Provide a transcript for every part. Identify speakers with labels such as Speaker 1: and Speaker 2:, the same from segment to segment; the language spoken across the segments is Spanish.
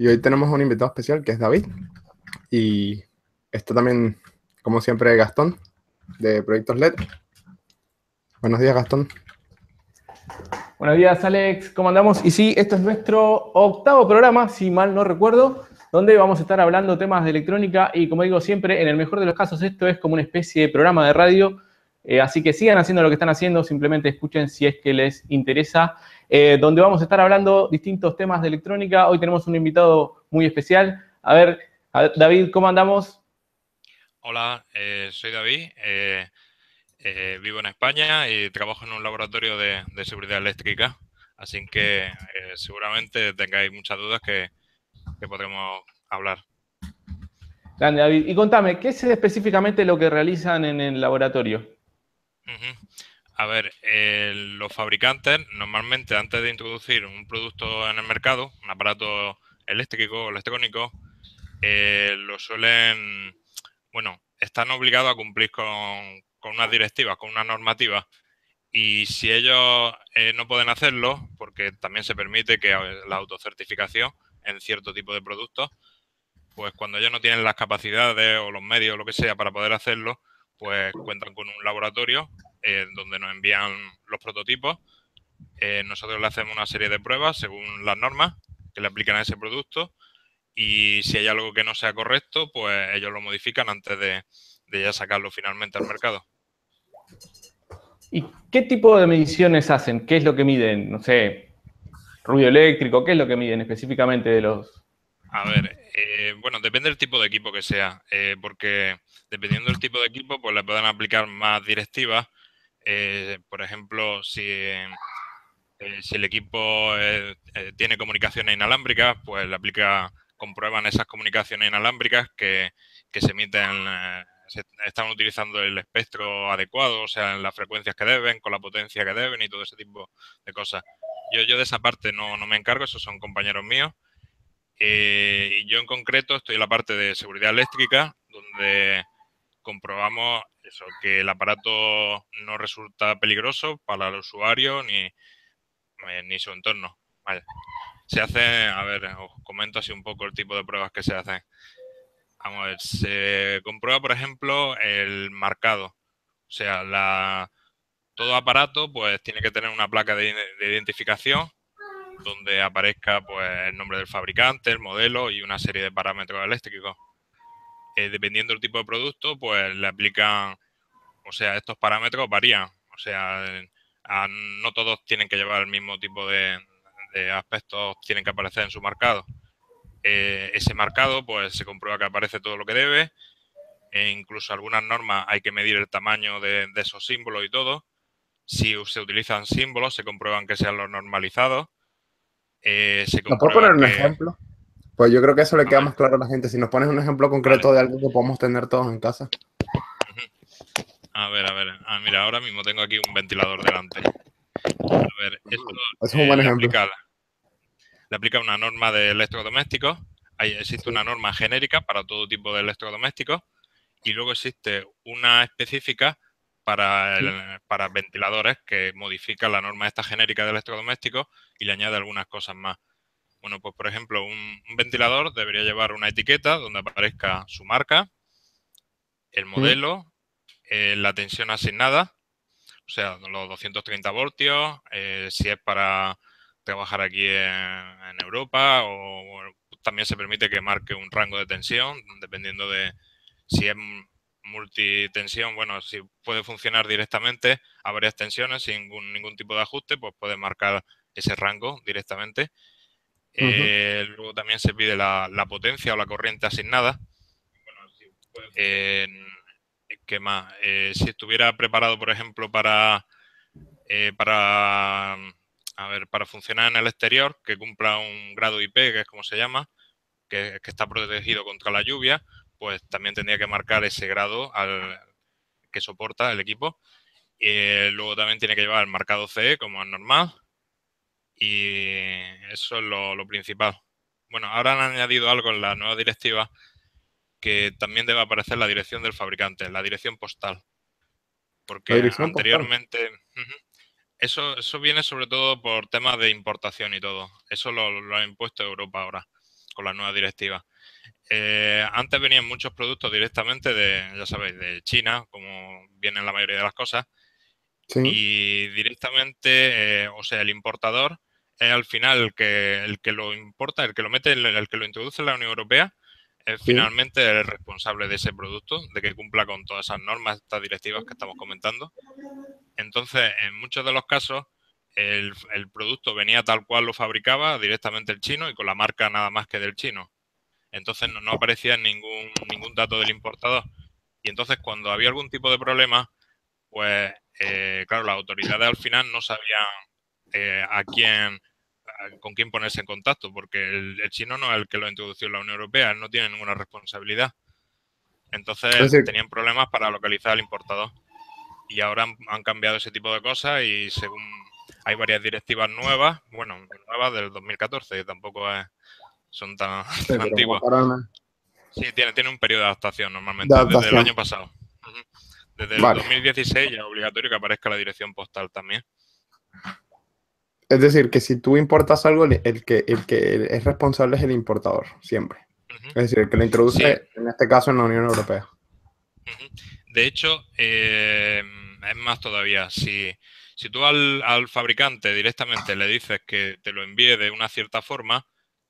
Speaker 1: Y hoy tenemos un invitado especial que es David. Y está también, como siempre, Gastón, de Proyectos LED. Buenos días, Gastón.
Speaker 2: Buenos días, Alex. ¿Cómo andamos? Y sí, esto es nuestro 8º programa, si mal no recuerdo, donde vamos a estar hablando temas de electrónica y, como digo siempre, en el mejor de los casos, esto es como una especie de programa de radio. Así que sigan haciendo lo que están haciendo, simplemente escuchen si es que les interesa, donde vamos a estar hablando distintos temas de electrónica. Hoy tenemos un invitado muy especial. A ver, David, ¿cómo andamos?
Speaker 3: Hola, soy David, vivo en España y trabajo en un laboratorio de seguridad eléctrica, así que seguramente tengáis muchas dudas que podremos hablar.
Speaker 2: Grande, David. Y contame, ¿qué es específicamente lo que realizan en el laboratorio?
Speaker 3: A ver, los fabricantes normalmente antes de introducir un producto en el mercado, un aparato eléctrico o electrónico, lo suelen, bueno, están obligados a cumplir con unas directivas, con unas normativas. Y si ellos no pueden hacerlo, porque también se permite que la autocertificación en cierto tipo de productos, pues cuando ellos no tienen las capacidades o los medios o lo que sea para poder hacerlo, pues cuentan con un laboratorio donde nos envían los prototipos. Nosotros le hacemos una serie de pruebas según las normas que le aplican a ese producto y si hay algo que no sea correcto, pues ellos lo modifican antes de ya sacarlo finalmente al mercado.
Speaker 2: ¿Y qué tipo de mediciones hacen? ¿Qué es lo que miden? No sé, ruido eléctrico, ¿qué es lo que miden específicamente de los...?
Speaker 3: A ver, bueno, depende del tipo de equipo que sea, porque dependiendo del tipo de equipo, pues le pueden aplicar más directivas. Por ejemplo, si el equipo tiene comunicaciones inalámbricas, pues le comprueban esas comunicaciones inalámbricas que se emiten, están utilizando el espectro adecuado, o sea, en las frecuencias que deben, con la potencia que deben y todo ese tipo de cosas. Yo de esa parte no me encargo, esos son compañeros míos. Y yo en concreto estoy en la parte de seguridad eléctrica, donde comprobamos eso, que el aparato no resulta peligroso para el usuario ni su entorno. Vale. Se hace, a ver, os comento así un poco el tipo de pruebas que se hacen. Vamos a ver, se comprueba, por ejemplo, el marcado. O sea, todo aparato pues tiene que tener una placa de identificación donde aparezca pues el nombre del fabricante, el modelo y una serie de parámetros eléctricos. Dependiendo del tipo de producto, pues le aplican, o sea, estos parámetros varían. O sea, no todos tienen que llevar el mismo tipo de aspectos, tienen que aparecer en su marcado. Ese marcado, pues se comprueba que aparece todo lo que debe. Incluso algunas normas hay que medir el tamaño de esos símbolos y todo. Si se utilizan símbolos, se comprueban que sean los normalizados. Se
Speaker 1: ¿Nos puedes poner
Speaker 3: comprueba
Speaker 1: un
Speaker 3: que...
Speaker 1: ejemplo? Pues yo creo que eso le
Speaker 3: A
Speaker 1: queda
Speaker 3: ver,
Speaker 1: más claro a la gente. Si nos pones un ejemplo
Speaker 3: vale.
Speaker 1: concreto de algo que podemos tener todos en casa.
Speaker 3: A ver, a ver. Ah, mira, ahora mismo tengo aquí un ventilador delante. A ver, esto
Speaker 1: Eso es un buen ejemplo.
Speaker 3: le aplica una norma de electrodomésticos. Ahí existe una norma genérica para todo tipo de electrodomésticos y luego existe una específica para ventiladores que modifica la norma esta genérica de electrodomésticos y le añade algunas cosas más. Bueno, pues por ejemplo, un ventilador debería llevar una etiqueta donde aparezca su marca, el modelo, la tensión asignada, o sea, los 230 voltios, si es para trabajar aquí en Europa o bueno, también se permite que marque un rango de tensión, dependiendo de si es multitensión, bueno, si puede funcionar directamente a varias tensiones sin ningún tipo de ajuste, pues puede marcar ese rango directamente. Luego también se pide la potencia o la corriente asignada. Eh, ¿Qué más? Si estuviera preparado, por ejemplo, a ver, para funcionar en el exterior, que cumpla un grado IP, que es como se llama, que está protegido contra la lluvia, pues también tendría que marcar ese grado que soporta el equipo. Luego también tiene que llevar el marcado CE, como es normal, y eso es lo principal. Bueno, ahora han añadido algo en la nueva directiva que también debe aparecer la dirección del fabricante, la dirección postal,
Speaker 1: La
Speaker 3: porque
Speaker 1: dirección postal.
Speaker 3: anteriormente eso viene sobre todo por temas de importación y todo. Eso lo ha impuesto Europa ahora. con las nuevas directivas. Antes venían muchos productos directamente de, ya sabéis, de China, como vienen la mayoría de las cosas,
Speaker 1: Sí,
Speaker 3: y directamente, o sea, el importador es al final el que lo importa, el que lo mete, el que lo introduce en la Unión Europea, es
Speaker 1: sí,
Speaker 3: finalmente el responsable de ese producto, de que cumpla con todas esas normas, estas directivas que estamos comentando. Entonces, en muchos de los casos, el producto venía tal cual lo fabricaba directamente el chino y con la marca nada más que del chino. Entonces no aparecía ningún dato del importador. Y entonces cuando había algún tipo de problema, pues claro, las autoridades al final no sabían con quién ponerse en contacto, porque el chino no es el que lo introdució en la Unión Europea, él no tiene ninguna responsabilidad.
Speaker 1: es
Speaker 3: Entonces
Speaker 1: decir,
Speaker 3: tenían problemas para localizar al importador. Y ahora han cambiado ese tipo de cosas y según hay varias directivas nuevas, bueno, nuevas del 2014, que tampoco son tan,
Speaker 1: sí,
Speaker 3: tan
Speaker 1: pero como
Speaker 3: antiguas.
Speaker 1: para
Speaker 3: Sí, tiene un periodo de adaptación
Speaker 1: de
Speaker 3: normalmente, desde el
Speaker 1: adaptación.
Speaker 3: año pasado. Ujú. Desde el
Speaker 1: Vale.
Speaker 3: 2016 ya es obligatorio que aparezca la dirección postal también.
Speaker 1: Es decir, que si tú importas algo, el que es responsable es el importador, siempre.
Speaker 3: Ujú.
Speaker 1: Es decir, el que lo
Speaker 3: Sí.
Speaker 1: introduce, en este caso, en la Unión Europea.
Speaker 3: Ujú. De hecho, es más todavía. Si tú al fabricante directamente le dices que te lo envíe de una cierta forma,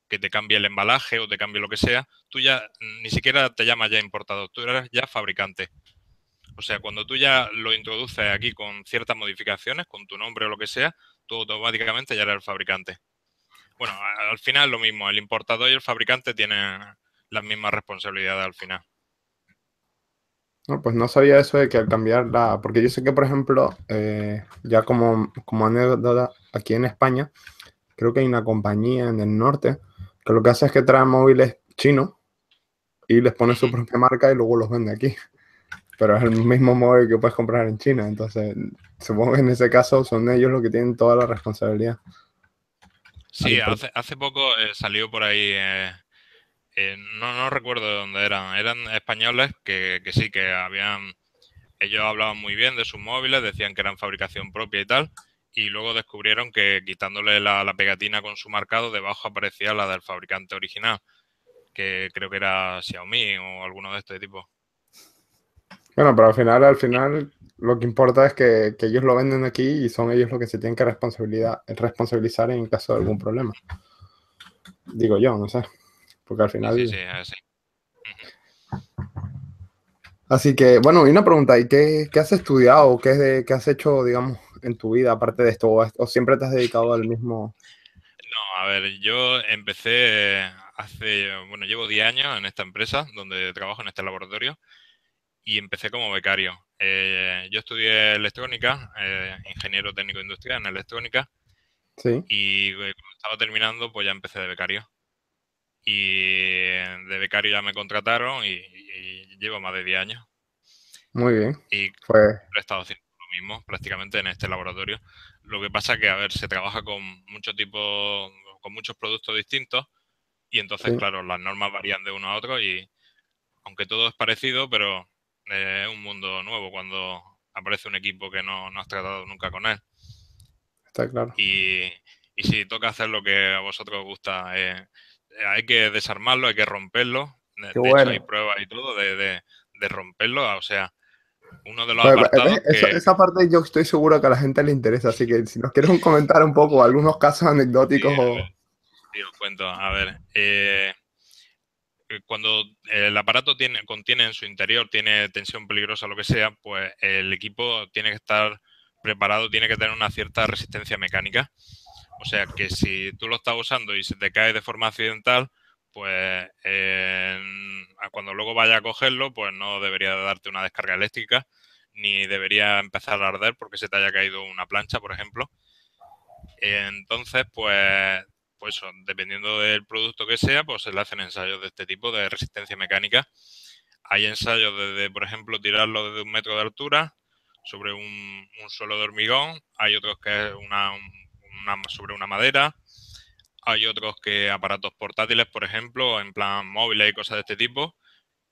Speaker 3: que te cambie el embalaje o te cambie lo que sea, tú ya ni siquiera te llamas ya importador, tú eres ya fabricante. O sea, cuando tú ya lo introduces aquí con ciertas modificaciones, con tu nombre o lo que sea, tú automáticamente ya eres el fabricante. Bueno, al final es lo mismo, el importador y el fabricante tienen las mismas responsabilidades al final.
Speaker 1: No, pues no sabía eso de que al cambiar la... Porque yo sé que, por ejemplo, ya como anécdota, aquí en España, creo que hay una compañía en el norte que lo que hace es que trae móviles chinos y les pone su
Speaker 3: Ujú.
Speaker 1: propia marca y luego los vende aquí. Pero es el mismo móvil que puedes comprar en China. Entonces, supongo que en ese caso son ellos los que tienen toda la responsabilidad al
Speaker 3: Sí,
Speaker 1: importar.
Speaker 3: hace poco salió por ahí, no recuerdo de dónde eran españoles que sí, que ellos hablaban muy bien de sus móviles, decían que eran fabricación propia y tal, y luego descubrieron que quitándole la pegatina con su marcado, debajo aparecía la del fabricante original, que creo que era Xiaomi o alguno de este tipo.
Speaker 1: Bueno, pero al final, lo que importa es que ellos lo venden aquí y son ellos los que se tienen que responsabilizar en caso de algún problema. Digo yo, no sé. Porque al
Speaker 3: Sí,
Speaker 1: final...
Speaker 3: es así.
Speaker 1: Así que, bueno, y una pregunta, ¿y qué has estudiado? ¿Qué has hecho, digamos, en tu vida aparte de esto? ¿O siempre te has dedicado al mismo?
Speaker 3: No, a ver, yo empecé bueno, llevo 10 años en esta empresa donde trabajo en este laboratorio y empecé como becario. Yo estudié electrónica, ingeniero técnico industrial en electrónica
Speaker 1: Sí,
Speaker 3: y cuando estaba terminando pues ya empecé de becario. Y de becario ya me contrataron y llevo más de 10 años
Speaker 1: muy bien.
Speaker 3: y
Speaker 1: Pues
Speaker 3: he estado haciendo lo mismo prácticamente en este laboratorio. Lo que pasa que, a ver, se trabaja con con muchos productos distintos y entonces,
Speaker 1: sí,
Speaker 3: claro, las normas varían de uno a otro y aunque todo es parecido, pero es un mundo nuevo cuando aparece un equipo que no has tratado nunca con él.
Speaker 1: está claro.
Speaker 3: Y, y sí, toca hacer lo que a vosotros os gusta. Hay que desarmarlo, hay que romperlo.
Speaker 1: Qué
Speaker 3: De hecho, hay
Speaker 1: bueno.
Speaker 3: pruebas y todo de romperlo. O sea, uno de los
Speaker 1: ¿Ves?
Speaker 3: apartados
Speaker 1: Esa parte yo estoy seguro que a la gente le interesa, así que si nos quieres comentar un poco algunos casos
Speaker 3: sí,
Speaker 1: anecdóticos
Speaker 3: a ver,
Speaker 1: o...
Speaker 3: sí, os cuento. A ver, cuando el aparato contiene en su interior, tiene tensión peligrosa o lo que sea, pues el equipo tiene que estar preparado, tiene que tener una cierta resistencia mecánica. O sea que si tú lo estás usando y se te cae de forma accidental, pues cuando luego vaya a cogerlo, pues no debería darte una descarga eléctrica, ni debería empezar a arder porque se te haya caído una plancha, por ejemplo. Entonces, pues eso, dependiendo del producto que sea, pues se le hacen ensayos de este tipo de resistencia mecánica. Hay ensayos desde, por ejemplo, tirarlo desde 1 metro de altura sobre un suelo de hormigón. Hay otros que es sobre una madera. Hay otros que aparatos portátiles, por ejemplo, en plan móviles y cosas de este tipo,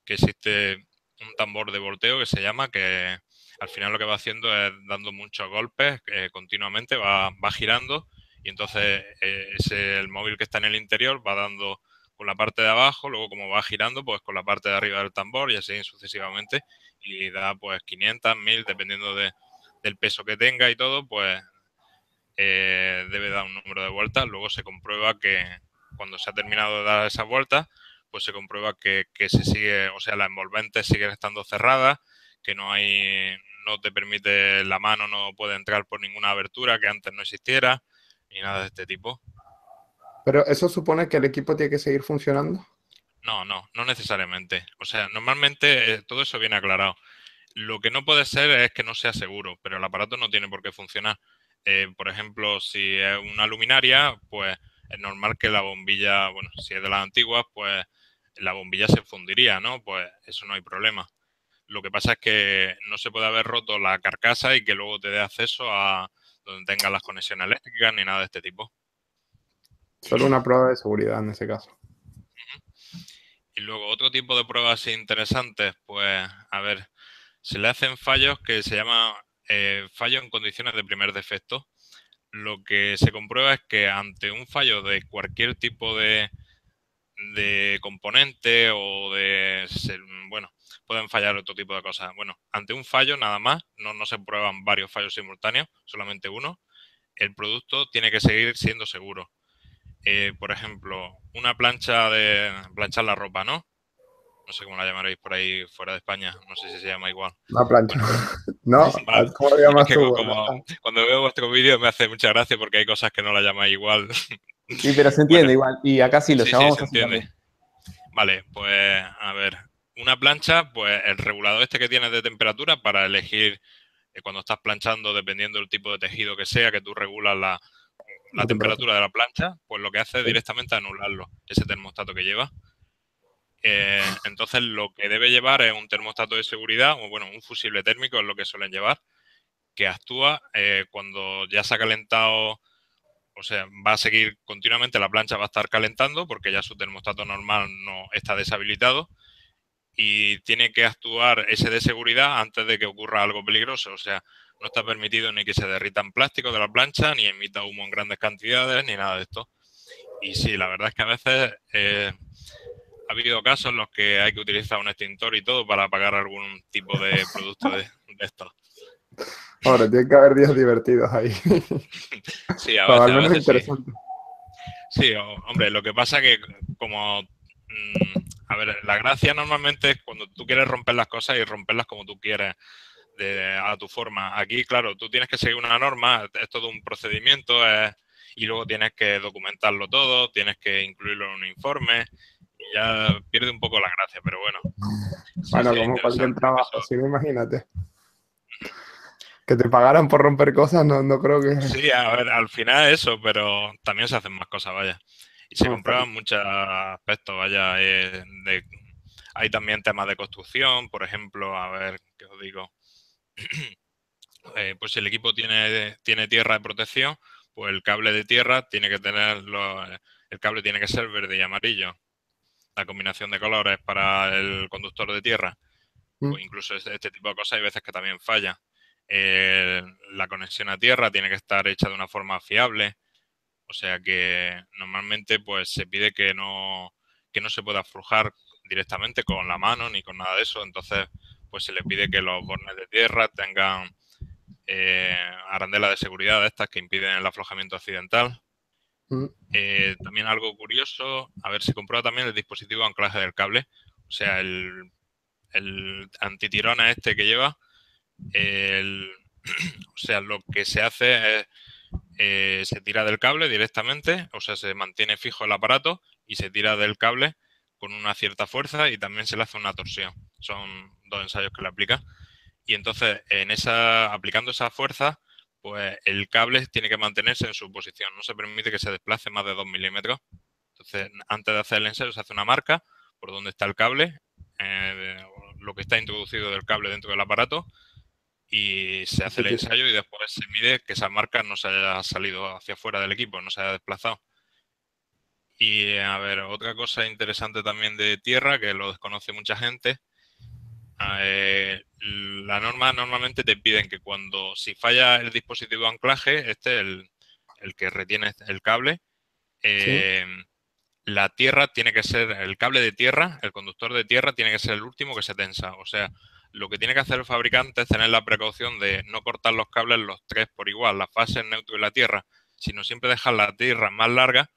Speaker 3: que existe un tambor de volteo que se llama, que al final lo que va haciendo es dando muchos golpes continuamente, va girando y entonces el móvil que está en el interior va dando con la parte de abajo, luego como va girando, pues con la parte de arriba del tambor y así sucesivamente. Y da pues 500, 1000, dependiendo del peso que tenga y todo, pues debe dar un número de vueltas. Luego se comprueba que cuando se ha terminado de dar esas vueltas, pues se comprueba que se sigue, o sea, las envolventes siguen estando cerradas, que no te permite, la mano no puede entrar por ninguna abertura que antes no existiera, ni nada de este tipo.
Speaker 1: Pero eso supone que el equipo tiene que seguir funcionando.
Speaker 3: No necesariamente. O sea, normalmente todo eso viene aclarado. Lo que no puede ser es que no sea seguro, pero el aparato no tiene por qué funcionar. Por ejemplo, si es una luminaria, pues es normal que la bombilla, bueno, si es de las antiguas, pues la bombilla se fundiría, ¿no? Pues eso no hay problema. Lo que pasa es que no se puede haber roto la carcasa y que luego te dé acceso a donde tengas las conexiones eléctricas ni nada de este tipo.
Speaker 1: Solo una prueba de seguridad en ese caso.
Speaker 3: Y luego otro tipo de pruebas interesantes, pues a ver, se le hacen fallos que se llama fallo en condiciones de primer defecto. Lo que se comprueba es que ante un fallo de cualquier tipo de componente o bueno, pueden fallar otro tipo de cosas. Bueno, ante un fallo nada más, no se prueban varios fallos simultáneos, solamente uno, el producto tiene que seguir siendo seguro. Por ejemplo, una plancha de planchar la ropa, ¿no? No sé cómo la llamaréis por ahí fuera de España, no sé si se llama igual.
Speaker 1: Una plancha.
Speaker 3: Bueno,
Speaker 1: ¿No?
Speaker 3: vale.
Speaker 1: ¿Cómo lo
Speaker 3: Es
Speaker 1: llamas
Speaker 3: que
Speaker 1: tú?
Speaker 3: como cuando veo vuestro vídeo me hace mucha gracia porque hay cosas que no la llamáis igual.
Speaker 2: Sí, pero se
Speaker 3: Bueno,
Speaker 2: entiende igual. Y acá sí lo
Speaker 3: sí,
Speaker 2: llamamos
Speaker 3: se
Speaker 2: así
Speaker 3: entiende.
Speaker 2: también.
Speaker 3: Vale, pues a ver, una plancha, pues el regulador este que tienes de temperatura para elegir cuando estás planchando, dependiendo del tipo de tejido que sea, que tú regulas la
Speaker 1: La temperatura.
Speaker 3: temperatura de la plancha, pues lo que hace es
Speaker 1: Sí.
Speaker 3: directamente anularlo, ese termostato que lleva. Entonces lo que debe llevar es un termostato de seguridad, o bueno, un fusible térmico es lo que suelen llevar, que actúa cuando ya se ha calentado, o sea, va a seguir continuamente, la plancha va a estar calentando porque ya su termostato normal no está deshabilitado y tiene que actuar ese de seguridad antes de que ocurra algo peligroso. O sea, no está permitido ni que se derritan plásticos de la plancha, ni emita humo en grandes cantidades, ni nada de esto. Y sí, la verdad es que a veces ha habido casos en los que hay que utilizar un extintor y todo para apagar algún tipo de producto de estos.
Speaker 1: Ahora, tiene que haber días divertidos ahí.
Speaker 3: Sí,
Speaker 1: Bueno, al
Speaker 3: a
Speaker 1: menos
Speaker 3: veces sí.
Speaker 1: interesante.
Speaker 3: Sí, hombre, lo que pasa que como, a ver, la gracia normalmente es cuando tú quieres romper las cosas y romperlas como tú quieres, a tu forma. Aquí, claro, tú tienes que seguir una norma, es todo un procedimiento y luego tienes que documentarlo todo, tienes que incluirlo en un informe y ya pierde un poco la gracia, pero bueno, sí
Speaker 1: Bueno,
Speaker 3: sería
Speaker 1: como cualquier
Speaker 3: interesante.
Speaker 1: trabajo, sí, imagínate. Que te pagaran por romper cosas, no creo que...
Speaker 3: Sí, a ver, al final eso, pero también se hacen más cosas, vaya. Y se
Speaker 1: No, está
Speaker 3: comprueban muchos aspectos, vaya. Hay también temas de construcción, por ejemplo, a ver, ¿qué os digo? Pues si el equipo tiene tierra de protección, pues el cable de tierra tiene que el cable tiene que ser verde y amarillo. La combinación de colores para el conductor de tierra. Pues incluso este tipo de cosas hay veces que también falla. La conexión a tierra tiene que estar hecha de una forma fiable. O sea que normalmente pues se pide que no se pueda aflojar directamente con la mano ni con nada de eso. Entonces pues se le pide que los bornes de tierra tengan arandelas de seguridad de estas que impiden el aflojamiento accidental. También algo curioso, a ver, se comprueba también el dispositivo de anclaje del cable. O sea, el antitirones este que lleva, o sea, lo que se hace es se tira del cable directamente, o sea, se mantiene fijo el aparato y se tira del cable con una cierta fuerza y también se le hace una torsión. Son dos ensayos que le aplica. Y entonces, aplicando esa fuerza, pues el cable tiene que mantenerse en su posición. No se permite que se desplace más de 2 milímetros. Entonces, antes de hacer el ensayo, se hace una marca por donde está el cable, lo que está introducido del cable dentro del aparato, y se hace el ensayo y después se mide que esa marca no se haya salido hacia afuera del equipo, no se haya desplazado. Y a ver, otra cosa interesante también de tierra, que lo desconoce mucha gente, la norma normalmente te piden que si falla el dispositivo de anclaje, el que retiene el cable,
Speaker 1: Sí.
Speaker 3: eh, la tierra tiene que ser, el cable de tierra, el conductor de tierra tiene que ser el último que se tensa. O sea, lo que tiene que hacer el fabricante es tener la precaución de no cortar los cables los tres por igual, la fase, el neutro y la tierra, sino siempre dejar la tierra más larga,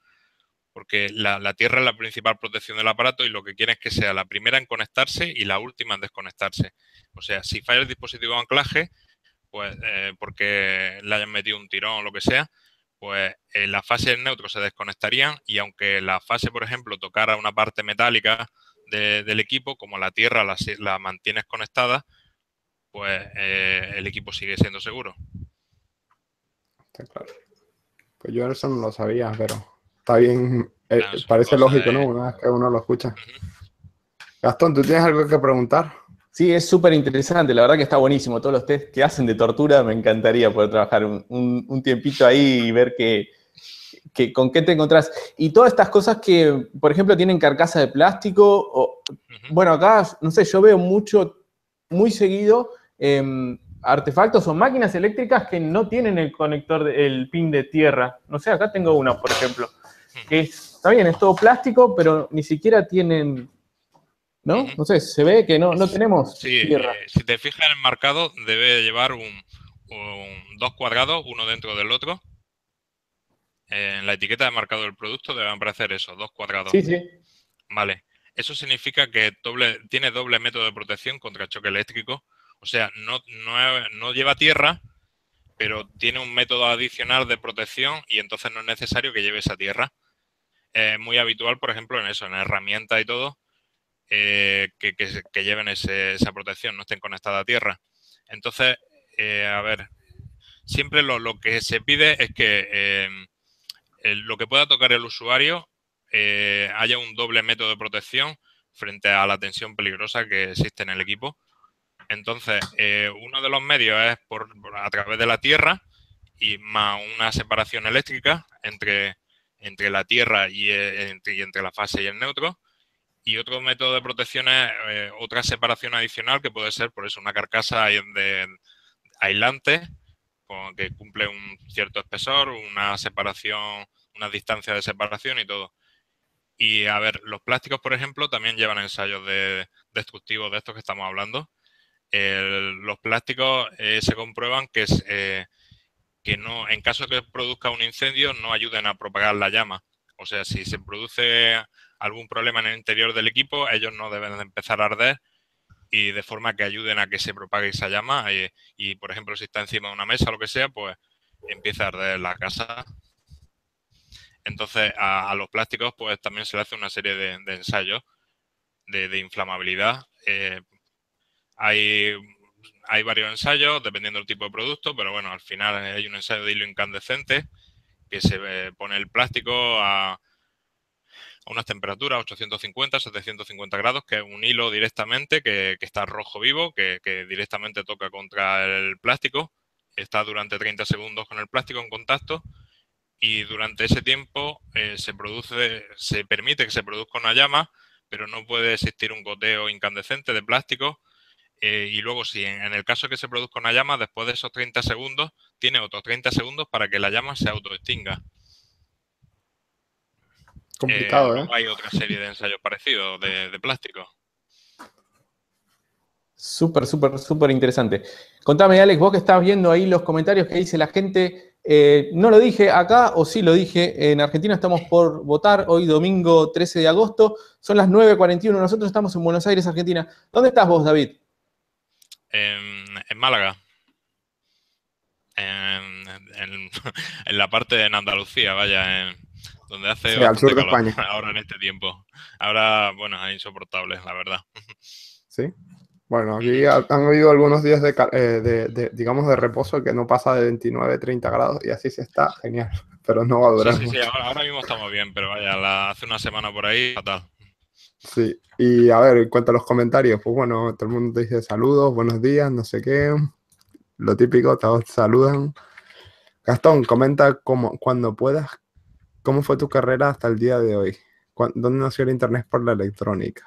Speaker 3: porque la tierra es la principal protección del aparato y lo que quiere es que sea la primera en conectarse y la última en desconectarse. O sea, si falla el dispositivo de anclaje, pues porque le hayan metido un tirón o lo que sea, pues la fase y el neutro se desconectarían y aunque la fase, por ejemplo, tocara una parte metálica del equipo, como la tierra la mantienes conectada, pues el equipo sigue siendo seguro.
Speaker 1: Está claro. Pues yo eso no lo sabía, pero está bien.
Speaker 3: Claro, son
Speaker 1: Parece
Speaker 3: cosas
Speaker 1: lógico, ¿no?
Speaker 3: de...
Speaker 1: Una vez que uno lo escucha.
Speaker 3: Ujú.
Speaker 1: Gastón, ¿tú tienes algo que preguntar?
Speaker 2: Sí, es súper interesante, la verdad que está buenísimo. Todos los test que hacen de tortura, me encantaría poder trabajar un tiempito ahí y ver con qué te encontrás. Y todas estas cosas que, por ejemplo, tienen carcasa de plástico, bueno, acá, no sé, yo veo muy seguido, artefactos o máquinas eléctricas que no tienen el conector, el pin de tierra. No sé, acá tengo una, por ejemplo, que está bien, es todo plástico, pero ni siquiera tienen, ¿no? No sé, se ve que no tenemos
Speaker 3: Sí,
Speaker 2: tierra.
Speaker 3: si te fijas en el marcado, debe llevar dos cuadrados, uno dentro del otro. En la etiqueta de marcado del producto deben aparecer esos dos cuadrados.
Speaker 2: Sí, sí.
Speaker 3: Vale. Eso significa que tiene doble método de protección contra choque eléctrico. O sea, no lleva tierra, pero tiene un método adicional de protección y entonces no es necesario que lleve esa tierra. Es muy habitual, por ejemplo, en eso, en herramientas y todo, que lleven esa protección, no estén conectadas a tierra. Entonces, a ver, siempre lo que se pide es que lo que pueda tocar el usuario haya un doble método de protección frente a la tensión peligrosa que existe en el equipo. Entonces, uno de los medios es a través de la tierra y más una separación eléctrica entre la tierra y entre la fase y el neutro. Y otro método de protección es otra separación adicional que puede ser, por eso, una carcasa aislante que cumple un cierto espesor, una separación, una distancia de separación y todo. Y a ver, los plásticos, por ejemplo, también llevan ensayos destructivos de estos que estamos hablando. Los plásticos se comprueban que no, en caso de que produzca un incendio, no ayuden a propagar la llama. O sea, si se produce algún problema en el interior del equipo, ellos no deben de empezar a arder y de forma que ayuden a que se propague esa llama y, por ejemplo, si está encima de una mesa o lo que sea, pues empieza a arder la casa. Entonces, a los plásticos pues también se le hace una serie de ensayos de inflamabilidad. Hay varios ensayos dependiendo del tipo de producto, pero bueno, al final hay un ensayo de hilo incandescente que se pone el plástico a unas temperaturas, 850, 750 grados, que es un hilo directamente que está rojo vivo, que directamente toca contra el plástico, está durante 30 segundos con el plástico en contacto y durante ese tiempo se permite que se produzca una llama, pero no puede existir un goteo incandescente de plástico. Y luego, si en el caso de que se produzca una llama, después de esos 30 segundos, tiene otros 30 segundos para que la llama se autoextinga.
Speaker 1: Complicado, ¿eh?
Speaker 3: Luego hay otra serie de ensayos parecidos de plástico.
Speaker 2: Súper, súper, súper interesante. Contame, Alex, vos que estás viendo ahí los comentarios que dice la gente, no lo dije acá, o sí lo dije, en Argentina estamos por votar hoy domingo 13 de agosto, son las 9:41, nosotros estamos en Buenos Aires, Argentina. ¿Dónde estás vos, David?
Speaker 3: En Málaga. En la parte en Andalucía, vaya, donde hace
Speaker 1: Sí, al sur
Speaker 3: bastante
Speaker 1: de
Speaker 3: calor
Speaker 1: España.
Speaker 3: ahora en este tiempo. Ahora, bueno, es insoportable, la verdad.
Speaker 1: Sí. Bueno, aquí han habido algunos días digamos, de reposo que no pasa de 29, 30 grados y así se está genial, pero no va a
Speaker 3: Sí,
Speaker 1: durar
Speaker 3: sí, sí,
Speaker 1: mucho.
Speaker 3: ahora mismo estamos bien, pero vaya, hace una semana por ahí, fatal.
Speaker 1: Sí, y a ver, en cuanto a los comentarios, pues bueno, todo el mundo te dice saludos, buenos días, no sé qué, lo típico, todos saludan. Gastón, comenta cuando puedas, cómo fue tu carrera hasta el día de hoy. ¿Dónde nació el interés por la electrónica?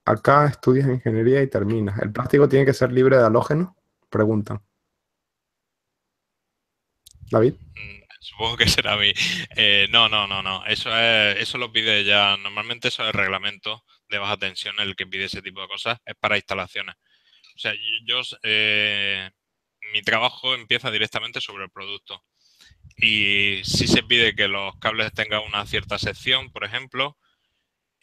Speaker 1: Acá estudias ingeniería y terminas. ¿El plástico tiene que ser libre de halógenos? Preguntan. David.
Speaker 3: Supongo que será a mí. No. Eso lo pide ya. Normalmente eso es el reglamento de baja tensión el que pide ese tipo de cosas. Es para instalaciones. O sea, mi trabajo empieza directamente sobre el producto. Y sí se pide que los cables tengan una cierta sección, por ejemplo,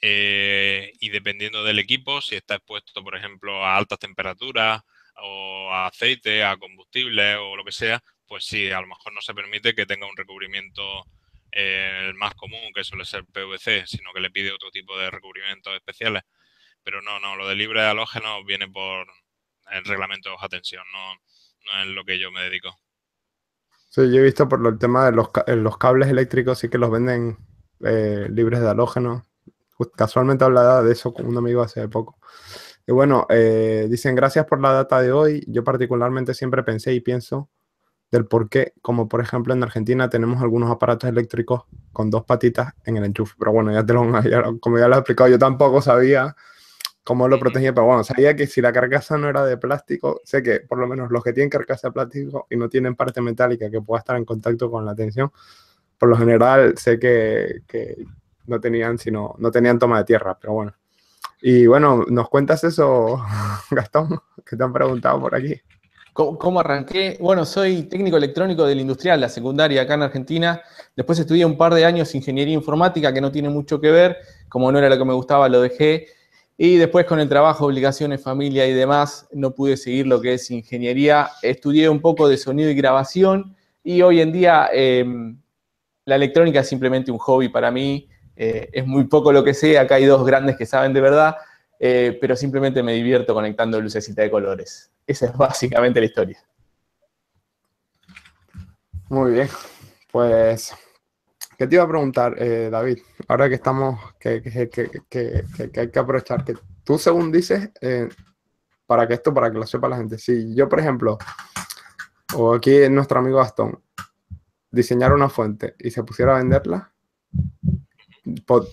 Speaker 3: y dependiendo del equipo, si está expuesto, por ejemplo, a altas temperaturas o a aceite, a combustible o lo que sea, pues sí, a lo mejor no se permite que tenga un recubrimiento el más común, que suele ser PVC, sino que le pide otro tipo de recubrimientos especiales. Pero no, lo de libre de halógenos viene por el reglamento de baja tensión, no es lo que yo me dedico.
Speaker 1: Sí, yo he visto por el tema de los cables eléctricos, sí que los venden libres de halógeno. Casualmente hablaba de eso con un amigo hace poco. Y bueno, dicen gracias por la data de hoy. Yo particularmente siempre pensé y pienso del por qué, como por ejemplo en Argentina tenemos algunos aparatos eléctricos con dos patitas en el enchufe. Pero bueno, como ya lo he explicado, yo tampoco sabía cómo lo protegía, pero bueno, sabía que si la carcasa no era de plástico, sé que por lo menos los que tienen carcasa de plástico y no tienen parte metálica que pueda estar en contacto con la tensión, por lo general sé que no tenían no tenían toma de tierra, pero bueno. Y bueno, ¿nos cuentas eso, Gastón? Que te han preguntado por aquí.
Speaker 2: ¿Cómo arranqué? Bueno, soy técnico electrónico del industrial, la secundaria acá en Argentina. Después estudié un par de años ingeniería informática, que no tiene mucho que ver. Como no era lo que me gustaba, lo dejé. Y después con el trabajo, obligaciones, familia y demás, no pude seguir lo que es ingeniería. Estudié un poco de sonido y grabación y hoy en día la electrónica es simplemente un hobby para mí. Es muy poco lo que sé. Acá hay dos grandes que saben de verdad, pero simplemente me divierto conectando lucecita de colores. Esa es básicamente la historia.
Speaker 1: Muy bien, pues, ¿qué te iba a preguntar, David? Ahora que estamos, que hay que aprovechar, que tú según dices, para que lo sepa la gente, si yo, por ejemplo, o aquí nuestro amigo Gastón, diseñara una fuente y se pusiera a venderla,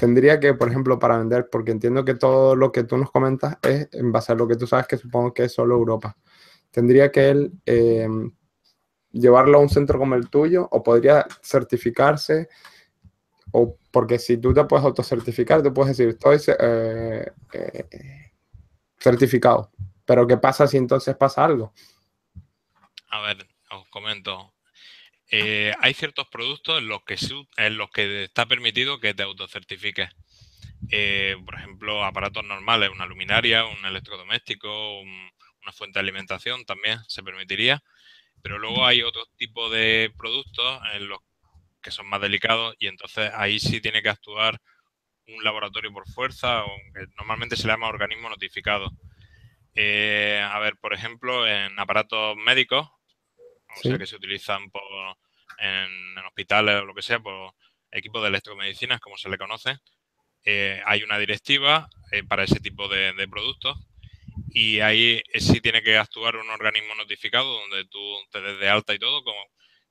Speaker 1: tendría que, por ejemplo, para vender, porque entiendo que todo lo que tú nos comentas es en base a lo que tú sabes, que supongo que es solo Europa. Tendría que él llevarlo a un centro como el tuyo, o podría certificarse, o porque si tú te puedes autocertificar, te puedes decir, estoy certificado. Pero ¿qué pasa si entonces pasa algo?
Speaker 3: A ver, os comento. Hay ciertos productos en los que está permitido que te autocertifiques. Por ejemplo, aparatos normales, una luminaria, un electrodoméstico, una fuente de alimentación también se permitiría. Pero luego hay otro tipo de productos en los que son más delicados y entonces ahí sí tiene que actuar un laboratorio por fuerza, o que normalmente se le llama organismo notificado. A ver, por ejemplo, en aparatos médicos, o sea,
Speaker 1: Sí,
Speaker 3: que se utilizan en hospitales o lo que sea, por equipos de electromedicina, como se le conoce, hay una directiva para ese tipo de productos y ahí sí tiene que actuar un organismo notificado donde tú te des de alta y todo, como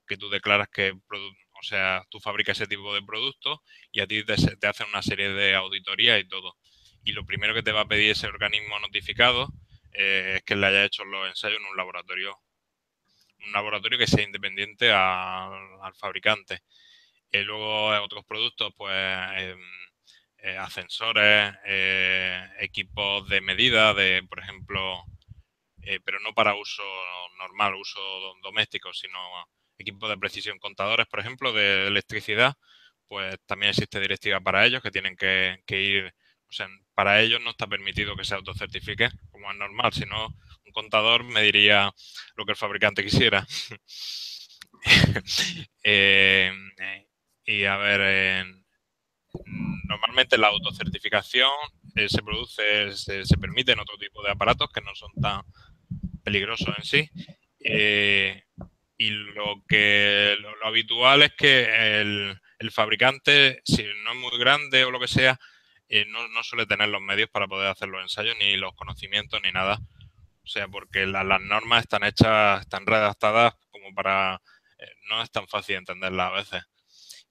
Speaker 3: que tú declaras que o sea, tú fabricas ese tipo de productos y a ti te hacen una serie de auditorías y todo. Y lo primero que te va a pedir ese organismo notificado es que le haya hecho los ensayos en un laboratorio que sea independiente al fabricante. Luego otros productos, pues ascensores, equipos de medida, por ejemplo, pero no para uso normal, uso doméstico, sino equipos de precisión, contadores, por ejemplo, de electricidad, pues también existe directiva para ellos que tienen que ir, o sea, para ellos no está permitido que se autocertifique, como es normal, sino un contador me diría lo que el fabricante quisiera. Eh, y a ver, normalmente la autocertificación se permite en otro tipo de aparatos que no son tan peligrosos en sí. Y lo habitual es que el fabricante, si no es muy grande o lo que sea, no suele tener los medios para poder hacer los ensayos, ni los conocimientos, ni nada. O sea, porque las normas están hechas, están redactadas como para... no es tan fácil entenderlas a veces.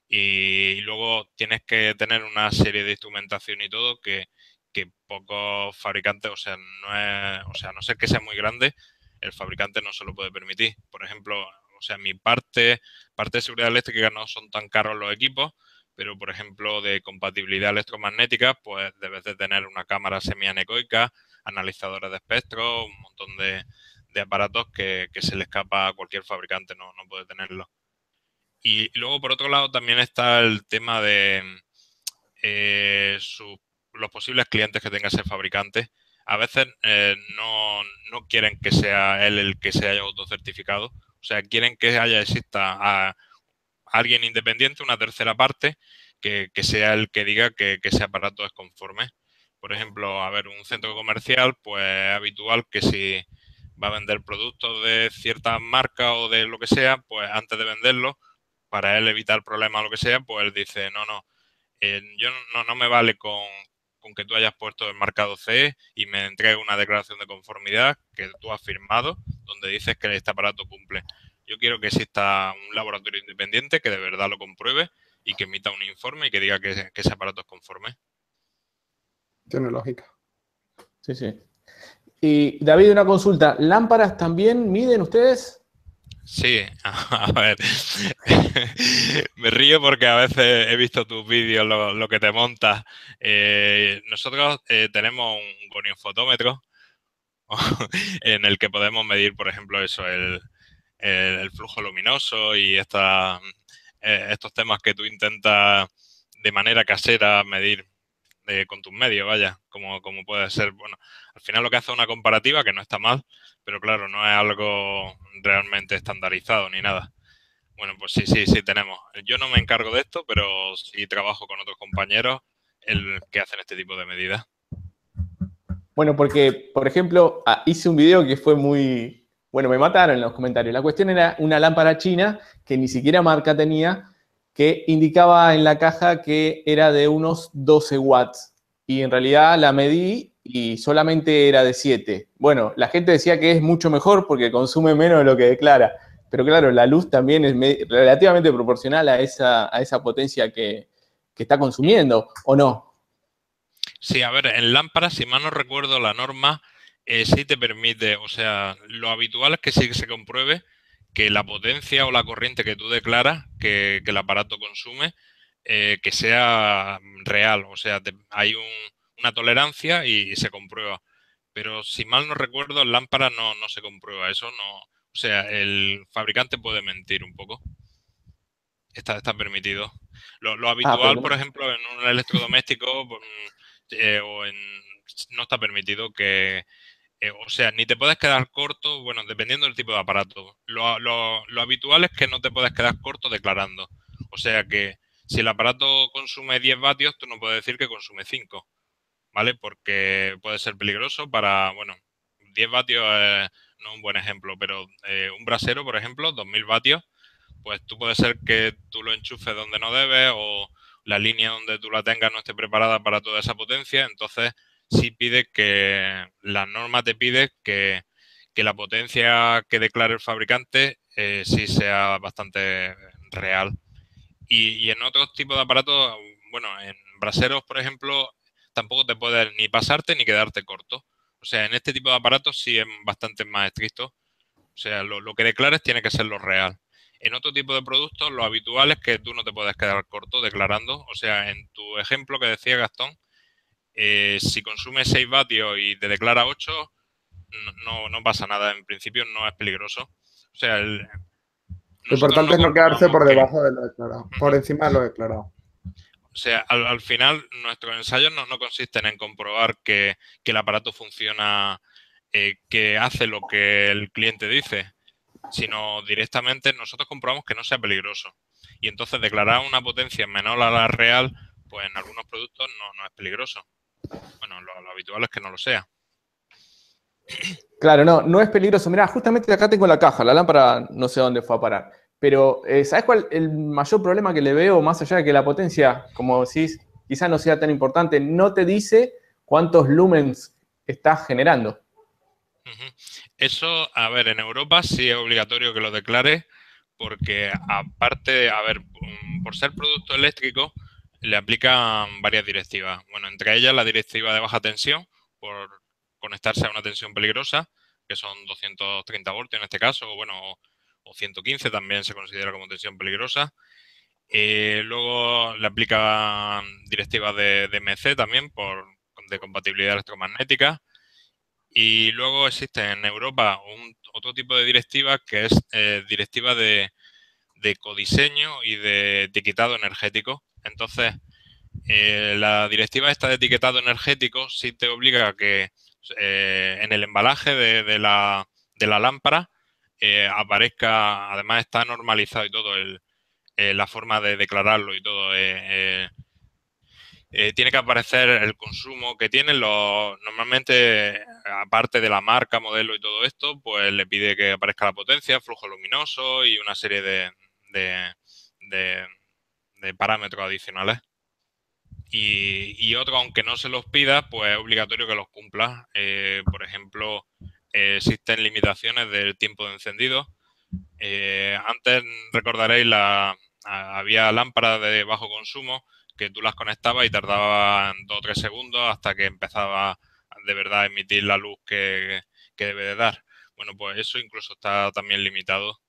Speaker 3: Y luego tienes que tener una serie de instrumentación y todo que pocos fabricantes, o sea, no ser que sea muy grande, el fabricante no se lo puede permitir. Por ejemplo, o O sea, mi parte de seguridad eléctrica no son tan caros los equipos, pero por ejemplo de compatibilidad electromagnética, pues debes de tener una cámara semianecoica, analizadores de espectro, un montón de aparatos que se le escapa a cualquier fabricante, no puede tenerlo. Y luego, por otro lado, también está el tema de los posibles clientes que tenga ese fabricante. A veces no quieren que sea él el que se haya autocertificado. O sea, quieren que exista alguien independiente, una tercera parte, que sea el que diga que ese aparato es conforme. Por ejemplo, a ver, un centro comercial, pues es habitual que si va a vender productos de cierta marca o de lo que sea, pues antes de venderlo, para él evitar problemas o lo que sea, pues él dice, no, yo no me vale con que tú hayas puesto el marcado CE y me entregue una declaración de conformidad que tú has firmado, donde dices que este aparato cumple. Yo quiero que exista un laboratorio independiente que de verdad lo compruebe y que emita un informe y que diga que ese aparato es conforme.
Speaker 1: Tiene lógica.
Speaker 2: Sí, sí. Y David, una consulta. ¿Lámparas también miden ustedes?
Speaker 3: Sí, a ver, me río porque a veces he visto tus vídeos, lo que te montas. Nosotros tenemos un goniofotómetro en el que podemos medir, por ejemplo, eso, el flujo luminoso y estos temas que tú intentas de manera casera medir con tus medios, vaya, como puede ser. Bueno, al final lo que hace es una comparativa que no está mal, pero claro, no es algo realmente estandarizado ni nada. Bueno, pues sí tenemos. Yo no me encargo de esto, pero sí trabajo con otros compañeros que hacen este tipo de medidas.
Speaker 2: Bueno, porque, por ejemplo, hice un video que fue muy... Bueno, me mataron en los comentarios. La cuestión era una lámpara china que ni siquiera marca tenía, que indicaba en la caja que era de unos 12 watts. Y en realidad la medí y solamente era de 7. Bueno, la gente decía que es mucho mejor porque consume menos de lo que declara. Pero claro, la luz también es relativamente proporcional a esa potencia que está consumiendo, ¿o no?
Speaker 3: Sí, a ver, en lámparas, si mal no recuerdo, la norma sí te permite, o sea, lo habitual es que sí que se compruebe que la potencia o la corriente que tú declaras que el aparato consume, que sea real, o sea, hay una tolerancia y se comprueba. Pero si mal no recuerdo, en lámparas no se comprueba eso, no, o sea, el fabricante puede mentir un poco. Está permitido. Lo habitual, por ejemplo, en un electrodoméstico no está permitido o sea, ni te puedes quedar corto, bueno, dependiendo del tipo de aparato. Lo habitual es que no te puedes quedar corto declarando. O sea que si el aparato consume 10 vatios, tú no puedes decir que consume 5, ¿vale? Porque puede ser peligroso bueno, 10 vatios no es un buen ejemplo, pero un brasero, por ejemplo, 2000 vatios, pues tú puede ser que tú lo enchufes donde no debes o la línea donde tú la tengas no esté preparada para toda esa potencia. Entonces, sí pide la norma te pide que la potencia que declare el fabricante sí sea bastante real. Y en otros tipos de aparatos, bueno, en braseros, por ejemplo, tampoco te puedes ni pasarte ni quedarte corto. O sea, en este tipo de aparatos sí es bastante más estricto. O sea, lo que declares tiene que ser lo real. En otro tipo de productos, lo habitual es que tú no te puedes quedar corto declarando. O sea, en tu ejemplo que decía Gastón, si consumes 6 vatios y te declara 8, no pasa nada. En principio no es peligroso. O sea,
Speaker 1: Lo
Speaker 3: nosotros
Speaker 1: importante
Speaker 3: no
Speaker 1: es no quedarse
Speaker 3: comprobamos
Speaker 1: por
Speaker 3: que...
Speaker 1: debajo de lo declarado, por encima de lo declarado.
Speaker 3: O sea, al final nuestros ensayos no consisten en comprobar que el aparato funciona, que hace lo que el cliente dice, sino directamente nosotros comprobamos que no sea peligroso. Y entonces declarar una potencia menor a la real, pues en algunos productos no es peligroso. Bueno, lo habitual es que no lo sea.
Speaker 2: Claro, no es peligroso. Mirá, justamente acá tengo la caja, la lámpara no sé dónde fue a parar. Pero, ¿sabes cuál el mayor problema que le veo, más allá de que la potencia, como decís, quizás no sea tan importante, no te dice cuántos lumens estás generando?
Speaker 3: Eso, a ver, en Europa sí es obligatorio que lo declare, porque aparte, a ver, por ser producto eléctrico, le aplican varias directivas. Bueno, entre ellas la directiva de baja tensión, por conectarse a una tensión peligrosa, que son 230 voltios en este caso, o bueno, o 115 también se considera como tensión peligrosa. Luego le aplica directivas de DMC también de compatibilidad electromagnética. Y luego existe en Europa otro tipo de directiva que es directiva de codiseño y de etiquetado energético. Entonces, la directiva esta de etiquetado energético sí te obliga a que en el embalaje de la lámpara aparezca, además está normalizado y todo, la forma de declararlo y todo. Tiene que aparecer el consumo que tienen normalmente, aparte de la marca, modelo y todo esto, pues le pide que aparezca la potencia, flujo luminoso y una serie de, de- de parámetros adicionales. Y otro, aunque no se los pida, pues es obligatorio que los cumpla. Por ejemplo, existen limitaciones del tiempo de encendido. Antes, recordaréis, había lámparas de bajo consumo que tú las conectabas y tardaban 2 o 3 segundos hasta que empezaba de verdad a emitir la luz que debe de dar. Bueno, pues eso incluso está también limitado.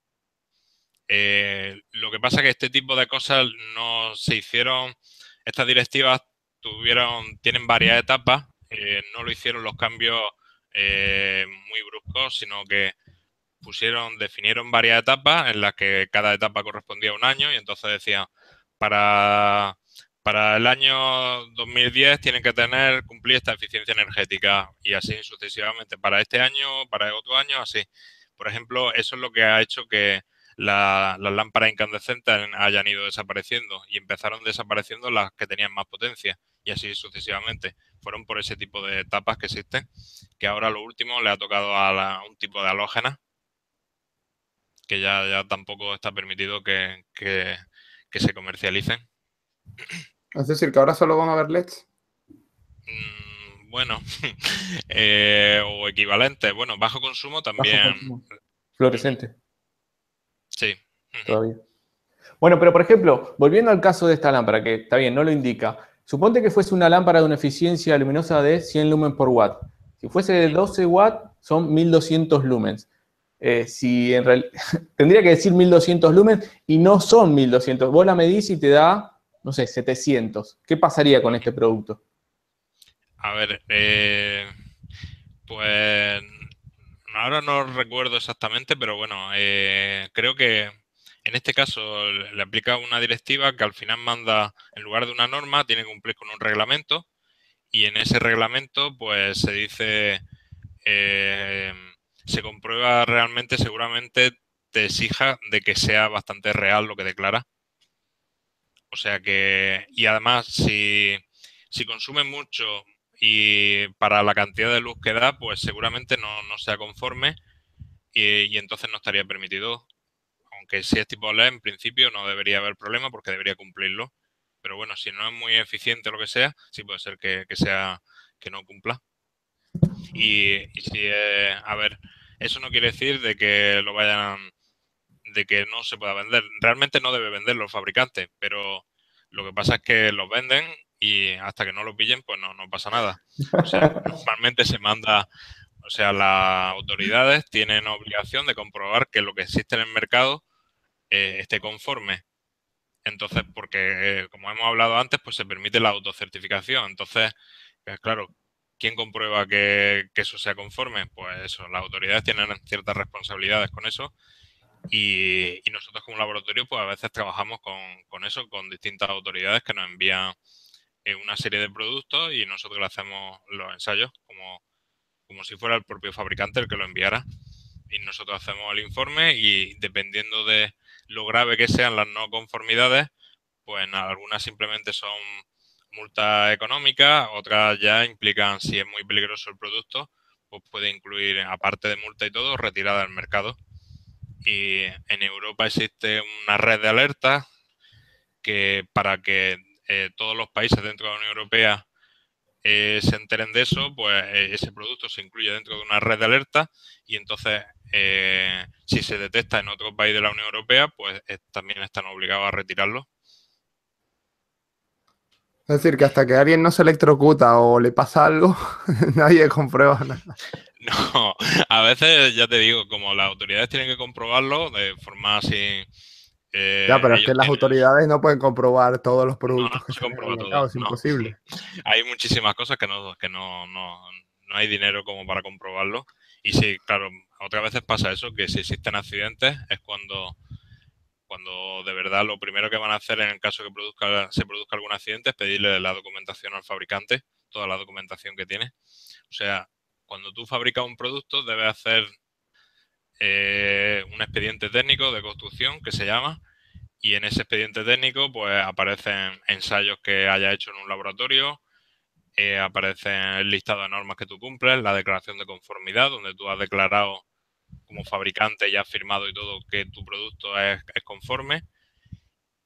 Speaker 3: Lo que pasa es que este tipo de cosas no se hicieron, estas directivas tienen varias etapas, no lo hicieron los cambios muy bruscos, sino que definieron varias etapas en las que cada etapa correspondía a un año y entonces decían, para, para el año 2010 tienen que cumplir esta eficiencia energética y así sucesivamente. Para este año, para otro año, así. Por ejemplo, eso es lo que ha hecho que las lámparas incandescentes hayan ido desapareciendo y empezaron desapareciendo las que tenían más potencia y así sucesivamente. Fueron por ese tipo de etapas que existen, que ahora lo último le ha tocado a un tipo de halógenas que ya tampoco está permitido que se comercialicen.
Speaker 1: Es decir, que ahora solo van a haber LEDs.
Speaker 3: Bueno, o equivalente. Bueno, bajo consumo
Speaker 2: Bajo
Speaker 3: también.
Speaker 2: consumo. Fluorescente,
Speaker 3: Sí.
Speaker 2: todavía. Bueno, pero por ejemplo, volviendo al caso de esta lámpara, que está bien, no lo indica. Suponte que fuese una lámpara de una eficiencia luminosa de 100 lumens por watt. Si fuese de 12 watts, son 1200 lumens. Si en realidad tendría que decir 1200 lumens y no son 1200. Vos la medís y te da, no sé, 700. ¿Qué pasaría con este producto?
Speaker 3: A ver, pues ahora no recuerdo exactamente, pero bueno, creo que en este caso le aplica una directiva que al final manda, en lugar de una norma, tiene que cumplir con un reglamento y en ese reglamento pues se dice, eh, se comprueba realmente, seguramente te exija de que sea bastante real lo que declara. O sea que, y además, si consume mucho y para la cantidad de luz que da, pues seguramente no sea conforme y entonces no estaría permitido. Aunque si es tipo LED, en principio no debería haber problema porque debería cumplirlo. Pero bueno, si no es muy eficiente o lo que sea, sí puede ser que no cumpla. Y si, a ver, eso no quiere decir de que no se pueda vender. Realmente no debe vender los fabricantes, pero lo que pasa es que los venden y hasta que no lo pillen, pues no pasa nada. O sea, normalmente se manda, o sea, las autoridades tienen obligación de comprobar que lo que existe en el mercado esté conforme. Entonces, porque como hemos hablado antes, pues se permite la autocertificación. Entonces, claro, ¿quién comprueba que eso sea conforme? Pues eso, las autoridades tienen ciertas responsabilidades con eso y nosotros como laboratorio, pues a veces trabajamos con eso, con distintas autoridades que nos envían una serie de productos y nosotros le hacemos los ensayos como si fuera el propio fabricante el que lo enviara. Y nosotros hacemos el informe y dependiendo de lo grave que sean las no conformidades, pues algunas simplemente son multas económicas, otras ya implican, si es muy peligroso el producto, pues puede incluir, aparte de multa y todo, retirada del mercado. Y en Europa existe una red de alertas que para que todos los países dentro de la Unión Europea se enteren de eso, pues ese producto se incluye dentro de una red de alerta y entonces si se detecta en otro país de la Unión Europea, pues también están obligados a retirarlo.
Speaker 1: Es decir, que hasta que alguien no se electrocuta o le pasa algo, nadie comprueba nada.
Speaker 3: No, a veces ya te digo, como las autoridades tienen que comprobarlo de forma así,
Speaker 1: Ya, pero es
Speaker 3: ellos
Speaker 1: que las
Speaker 3: tienen...
Speaker 1: autoridades no pueden comprobar todos los
Speaker 3: No, no,
Speaker 1: productos
Speaker 3: no
Speaker 1: que
Speaker 3: se
Speaker 1: salen al
Speaker 3: comprueba
Speaker 1: mercado,
Speaker 3: todo,
Speaker 1: es
Speaker 3: no.
Speaker 1: imposible.
Speaker 3: Hay muchísimas cosas no hay dinero como para comprobarlo. Y sí, claro, otras veces pasa eso, que si existen accidentes es cuando de verdad lo primero que van a hacer en el caso que se produzca algún accidente es pedirle la documentación al fabricante, toda la documentación que tiene. O sea, cuando tú fabricas un producto debes hacer un expediente técnico de construcción que se llama, y en ese expediente técnico pues aparecen ensayos que haya hecho en un laboratorio, aparece el listado de normas que tú cumples, la declaración de conformidad, donde tú has declarado como fabricante y has firmado y todo que tu producto es conforme,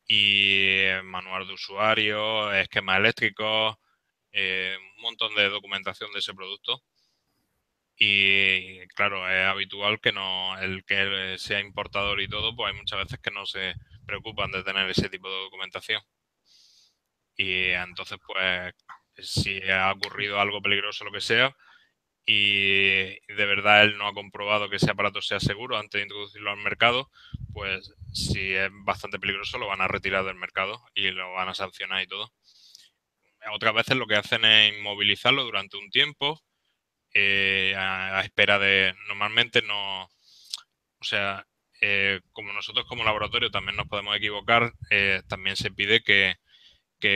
Speaker 3: y manual de usuario, esquemas eléctricos, un montón de documentación de ese producto. Y claro, es habitual que no, el que sea importador y todo, pues hay muchas veces que no se preocupan de tener ese tipo de documentación. Y entonces, pues, si ha ocurrido algo peligroso o lo que sea, y de verdad él no ha comprobado que ese aparato sea seguro antes de introducirlo al mercado, pues si es bastante peligroso lo van a retirar del mercado y lo van a sancionar y todo. Otras veces lo que hacen es inmovilizarlo durante un tiempo, a espera de... Normalmente no... O sea, como nosotros como laboratorio también nos podemos equivocar, también se pide que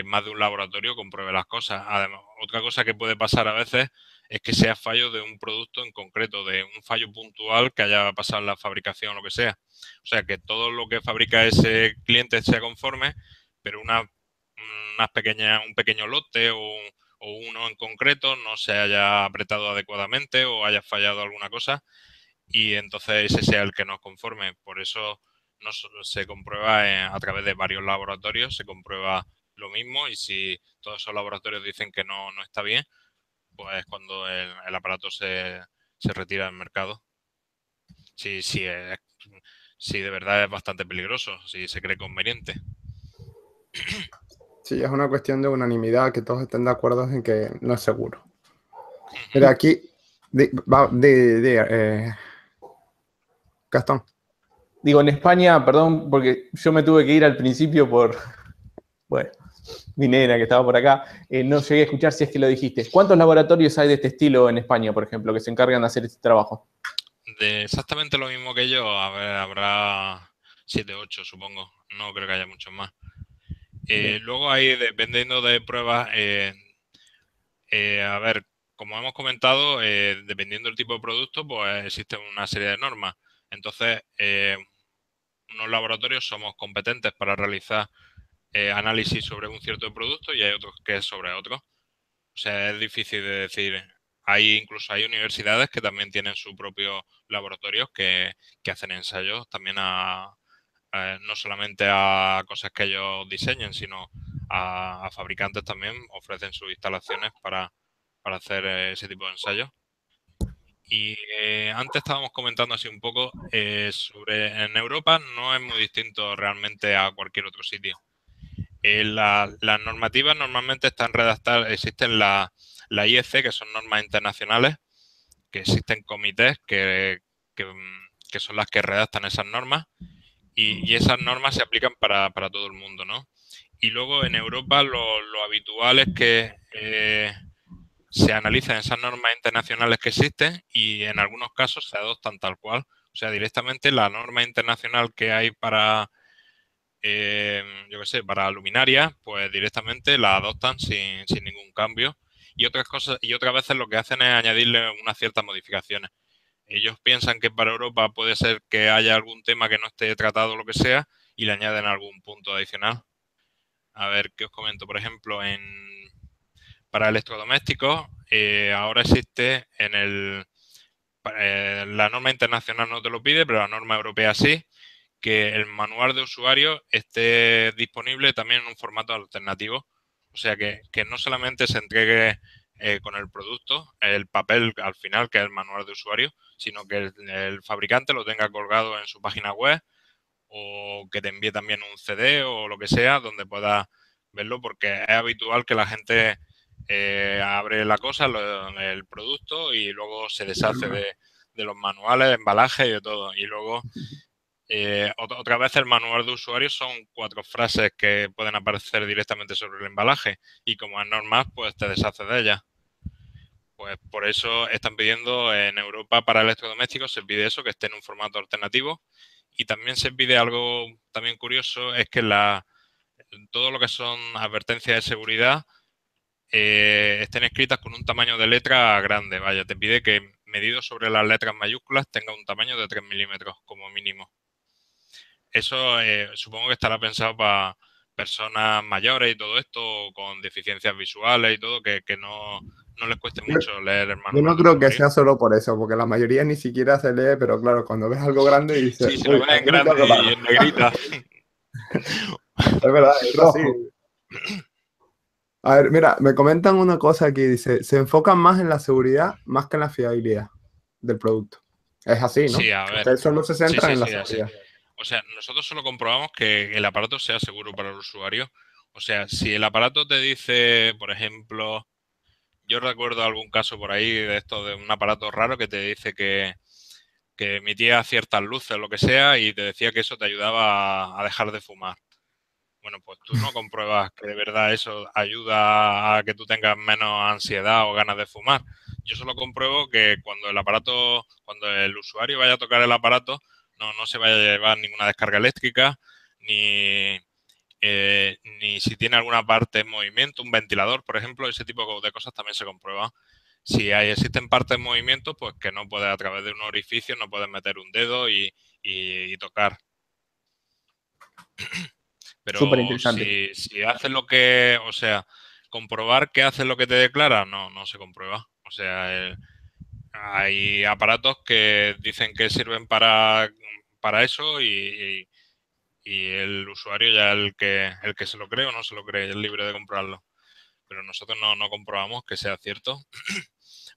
Speaker 3: más de un laboratorio compruebe las cosas. Además, otra cosa que puede pasar a veces es que sea fallo de un producto en concreto, de un fallo puntual que haya pasado en la fabricación o lo que sea. O sea, que todo lo que fabrica ese cliente sea conforme, pero un pequeño lote o uno en concreto no se haya apretado adecuadamente o haya fallado alguna cosa, y entonces ese sea el que no es conforme. Por eso no se comprueba a través de varios laboratorios, se comprueba lo mismo, y si todos esos laboratorios dicen que no está bien, pues es cuando el aparato se retira del mercado. Sí, sí, sí, de verdad es bastante peligroso, si se cree conveniente.
Speaker 1: Sí, es una cuestión de unanimidad, que todos estén de acuerdo en que no es seguro.
Speaker 3: Ujú.
Speaker 1: Mira, aquí, Gastón.
Speaker 2: Digo, en España, perdón, porque yo me tuve que ir al principio por, bueno, mi nena que estaba por acá, no llegué a escuchar si es que lo dijiste. ¿Cuántos laboratorios hay de este estilo en España, por ejemplo, que se encargan de hacer este trabajo?
Speaker 3: De exactamente lo mismo que yo, a ver, habrá 7, 8, supongo. No creo que haya muchos más.
Speaker 2: Bien.
Speaker 3: Luego hay, dependiendo de pruebas, a ver, como hemos comentado, dependiendo del tipo de producto, pues existe una serie de normas. Entonces, unos laboratorios somos competentes para realizar análisis sobre un cierto producto y hay otros que es sobre otro. O sea, es difícil de decir. Incluso hay universidades que también tienen su propio laboratorios que hacen ensayos también no solamente a cosas que ellos diseñen, sino a fabricantes también ofrecen sus instalaciones para hacer ese tipo de ensayos. Y antes estábamos comentando así un poco sobre en Europa no es muy distinto realmente a cualquier otro sitio. Las normativas normalmente están redactadas, existen la IEC, que son normas internacionales, que existen comités que son las que redactan esas normas, y esas normas se aplican para todo el mundo, ¿no? Y luego en Europa lo habitual es que se analicen esas normas internacionales que existen y en algunos casos se adoptan tal cual. O sea, directamente la norma internacional que hay yo qué sé, para luminarias, pues directamente la adoptan sin ningún cambio. Y otras cosas, y otras veces lo que hacen es añadirle unas ciertas modificaciones. Ellos piensan que para Europa puede ser que haya algún tema que no esté tratado o lo que sea, y le añaden algún punto adicional. A ver, ¿qué os comento? Por ejemplo, para electrodomésticos, ahora existe la norma internacional no te lo pide, pero la norma europea sí, que el manual de usuario esté disponible también en un formato alternativo. O sea, que no solamente se entregue con el producto, el papel al final, que es el manual de usuario, sino que el fabricante lo tenga colgado en su página web, o que te envíe también un CD o lo que sea donde puedas verlo, porque es habitual que la gente abre la cosa, el producto, y luego se deshace de los manuales, embalajes y de todo. Y luego, otra vez, el manual de usuario son 4 frases que pueden aparecer directamente sobre el embalaje, y como es normal, pues te deshaces de ellas. Pues por eso están pidiendo en Europa para electrodomésticos, se pide eso, que esté en un formato alternativo. Y también se pide algo también curioso, es que todo lo que son advertencias de seguridad estén escritas con un tamaño de letra grande. Vaya, te pide que medido sobre las letras mayúsculas tenga un tamaño de 3 milímetros como mínimo. Eso supongo que estará pensado para personas mayores y todo esto, con deficiencias visuales y todo, que no les cueste mucho leer el
Speaker 1: Yo
Speaker 3: manual
Speaker 1: no
Speaker 3: de
Speaker 1: creo que
Speaker 3: usuario.
Speaker 1: sea solo por eso, porque la mayoría ni siquiera se lee, pero claro, cuando ves algo grande dices,
Speaker 3: Sí, si lo
Speaker 1: uy,
Speaker 3: ves en
Speaker 1: aquí no
Speaker 3: grande
Speaker 1: tengo que
Speaker 3: y
Speaker 1: parar.
Speaker 3: en negrita.
Speaker 1: Es verdad, es así.
Speaker 2: Rojo.
Speaker 1: A ver, mira, me comentan una cosa aquí, dice, se enfocan más en la seguridad más que en la fiabilidad del producto. Es así, ¿no?
Speaker 3: Sí, a ver.
Speaker 1: Ustedes solo se
Speaker 3: Sí,
Speaker 1: centran
Speaker 3: sí,
Speaker 1: en la
Speaker 3: sí, así.
Speaker 1: seguridad.
Speaker 3: O sea, nosotros solo comprobamos que el aparato sea seguro para el usuario. O sea, si el aparato te dice, por ejemplo, yo recuerdo algún caso por ahí de esto de un aparato raro que te dice que emitía ciertas luces o lo que sea, y te decía que eso te ayudaba a dejar de fumar. Bueno, pues tú no compruebas que de verdad eso ayuda a que tú tengas menos ansiedad o ganas de fumar. Yo solo compruebo que cuando el usuario vaya a tocar el aparato, no se vaya a llevar ninguna descarga eléctrica, ni, ni si tiene alguna parte en movimiento, un ventilador, por ejemplo, ese tipo de cosas también se comprueba. Si existen partes en movimiento, pues que no puedes, a través de un orificio, no puedes meter un dedo y tocar.
Speaker 2: Súper
Speaker 3: Pero
Speaker 2: interesante.
Speaker 3: si haces lo que, o sea, comprobar que haces lo que te declara, no se comprueba. O sea, hay aparatos que dicen que sirven para eso, y el usuario ya el que se lo cree o no se lo cree, es libre de comprarlo. Pero nosotros no comprobamos que sea cierto.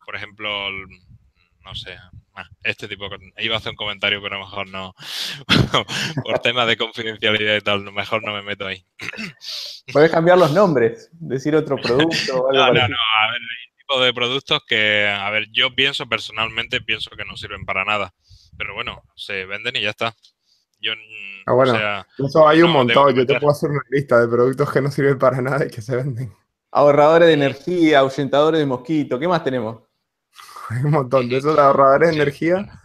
Speaker 3: Por ejemplo, no sé, este tipo, iba a hacer un comentario, pero mejor no. Por temas de confidencialidad y tal, mejor no me meto ahí.
Speaker 2: Puedes cambiar los nombres, decir otro producto o algo
Speaker 3: No,
Speaker 2: parecido.
Speaker 3: a ver, hay tipo de productos que, a ver, yo personalmente pienso que no sirven para nada. Pero bueno, se venden y ya está. Yo,
Speaker 1: Ah,
Speaker 3: o
Speaker 1: bueno,
Speaker 3: sea,
Speaker 1: eso hay un
Speaker 3: no me tengo que
Speaker 1: montón. Yo te
Speaker 3: meter.
Speaker 1: puedo hacer una lista de productos que no sirven para nada y que se venden.
Speaker 2: Ahorradores de energía, ahuyentadores de mosquito. ¿Qué más tenemos?
Speaker 1: Hay un montón. De esos de ahorradores de
Speaker 3: Sí,
Speaker 1: energía,
Speaker 3: me suena,